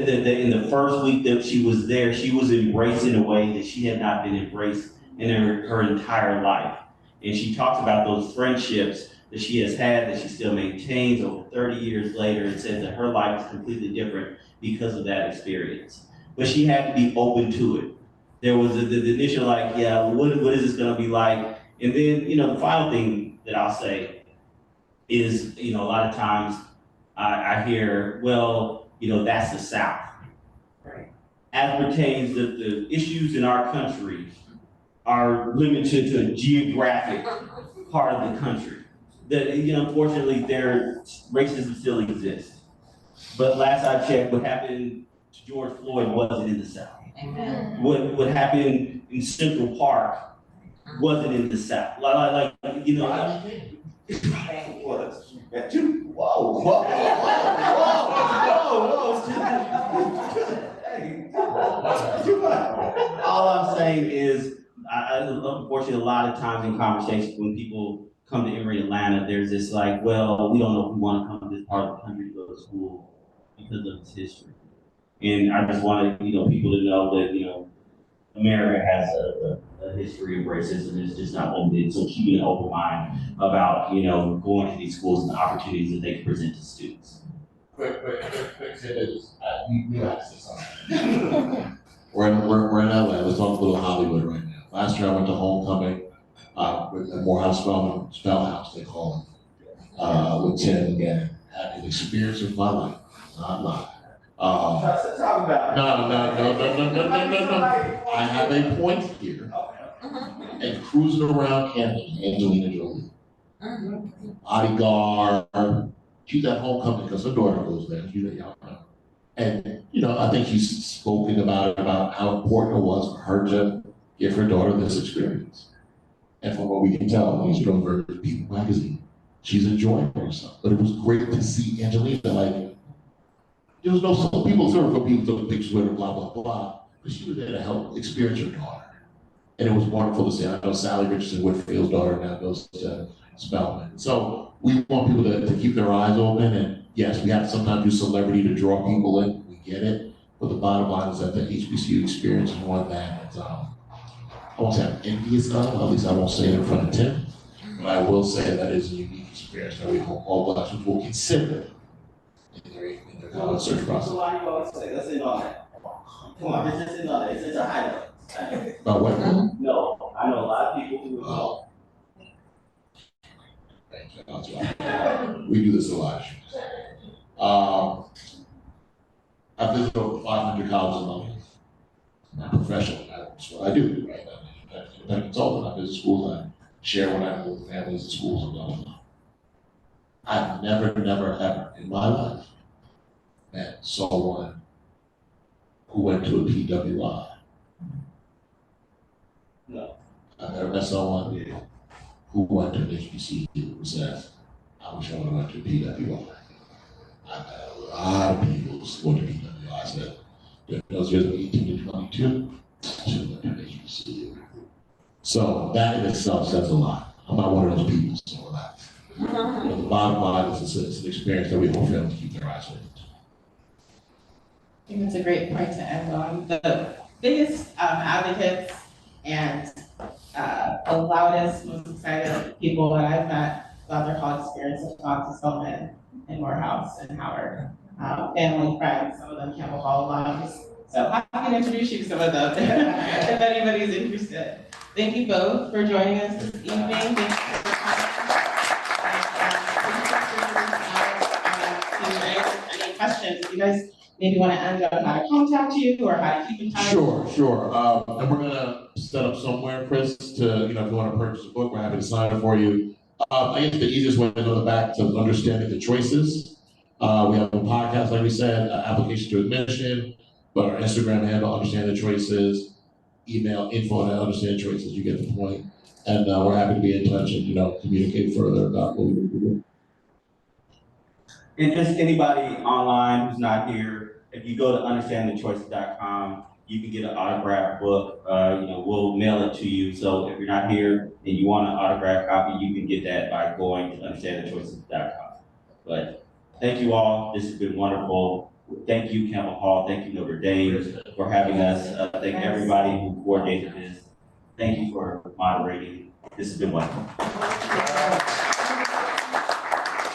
[SPEAKER 6] In the first week that she was there, she was embraced in a way that she had not been embraced in her entire life. And she talks about those friendships that she has had, that she still maintains over 30 years later, and says that her life is completely different because of that experience. But she had to be open to it. There was the initial what is this gonna be like? And then, the final thing that I'll say is, a lot of times I hear, well, that's the South, right? as pertains to the issues in our country are limited to a geographic part of the country. That, you know, unfortunately, racism still exists. But last I checked, what happened to George Floyd wasn't in the South.
[SPEAKER 14] Amen.
[SPEAKER 6] What happened in Central Park wasn't in the South. Like you know. Whoa. Hey. All I'm saying is, unfortunately, a lot of times in conversations when people come to Emory, Atlanta, there's this like, well, we don't know if we want to come to this part of the country to go to school because of its history. And I just wanted, people to know that, America has a history of racism. It's just not limited. So keeping an open mind about, going to these schools and the opportunities that they can present to students.
[SPEAKER 5] Quick, you asked this something. We're in LA. Let's talk a little Hollywood right now. Last year I went to homecoming with Morehouse Spellhouse, they call it, with Tim again. Had an experience of my life. Not lying.
[SPEAKER 6] Talk about it.
[SPEAKER 5] No. I have a point here. And cruising around Canada, Angelina Jolie. Bodyguard. She's at homecoming because her daughter goes there. Y'all know. And, I think she's spoken about how important it was for her to give her daughter this experience. And from what we can tell, when she's doing People magazine, she's enjoying herself. But it was great to see Angelina, there was no people took pictures with her, blah, blah, blah. But she was there to help experience her daughter. And it was wonderful to see. I know Sally Richardson Whitfield's daughter now goes to Spelman. So we want people to keep their eyes open. And yes, we have to sometimes do celebrity to draw people in. We get it. But the bottom line is that the HBCU experience is one that I won't say I'm envious of, at least I won't say it in front of Tim. But I will say that is a unique experience that we hope all Black students will consider in their college search process.
[SPEAKER 6] Why you always say, let's end on that. Come on, let's end on that. It's a highlight.
[SPEAKER 5] About what?
[SPEAKER 6] No, I know a lot of people who
[SPEAKER 5] Thank you. That's right. We do this a lot. I've visited over 500 colleges in London. I'm professional. That's what I do right now. I'm a consultant. I visit schools. I share what I know with families and schools and blah, blah, blah. I've never, ever in my life met someone who went to a PWI.
[SPEAKER 6] No.
[SPEAKER 5] I've never met someone who went to an HBCU who says, I wish I would have went to a PWI. I've met a lot of people who went to PWI said, those years of 18 to 22, should went to an HBCU. So that in itself says a lot. I'm not one of those people, so relax. But the bottom line is it's an experience that we hope families keep their eyes open.
[SPEAKER 3] I think it's a great point to end on. The biggest advocates and the loudest, most excited people that I've met about their college experience have gone to Spelman and Morehouse and Howard. Family, friends, some of them Campbell Hall alums. So happy to introduce you to some of them if anybody's interested. Thank you both for joining us this evening. Thank you for your time. Any questions? If you guys maybe want to end on how to contact you or how to keep in touch.
[SPEAKER 5] Sure. And we're gonna set up somewhere, Chris, to, if you want to purchase a book, we're happy to sign it for you. I guess the easiest way to go back to understanding the choices. We have a podcast, like we said, application to admission, but our Instagram handle, Understand the Choices, email info@understandchoices, you get the point. And we're happy to be in touch and, communicate further about what we do.
[SPEAKER 6] And just anybody online who's not here, if you go to understandthechoices.com, you can get an autographed book. We'll mail it to you. So if you're not here and you want an autographed copy, you can get that by going to understandthechoices.com. But thank you all. This has been wonderful. Thank you, Campbell Hall. Thank you, Notre Dame, for having us. Thank everybody who coordinated this. Thank you for moderating. This has been wonderful.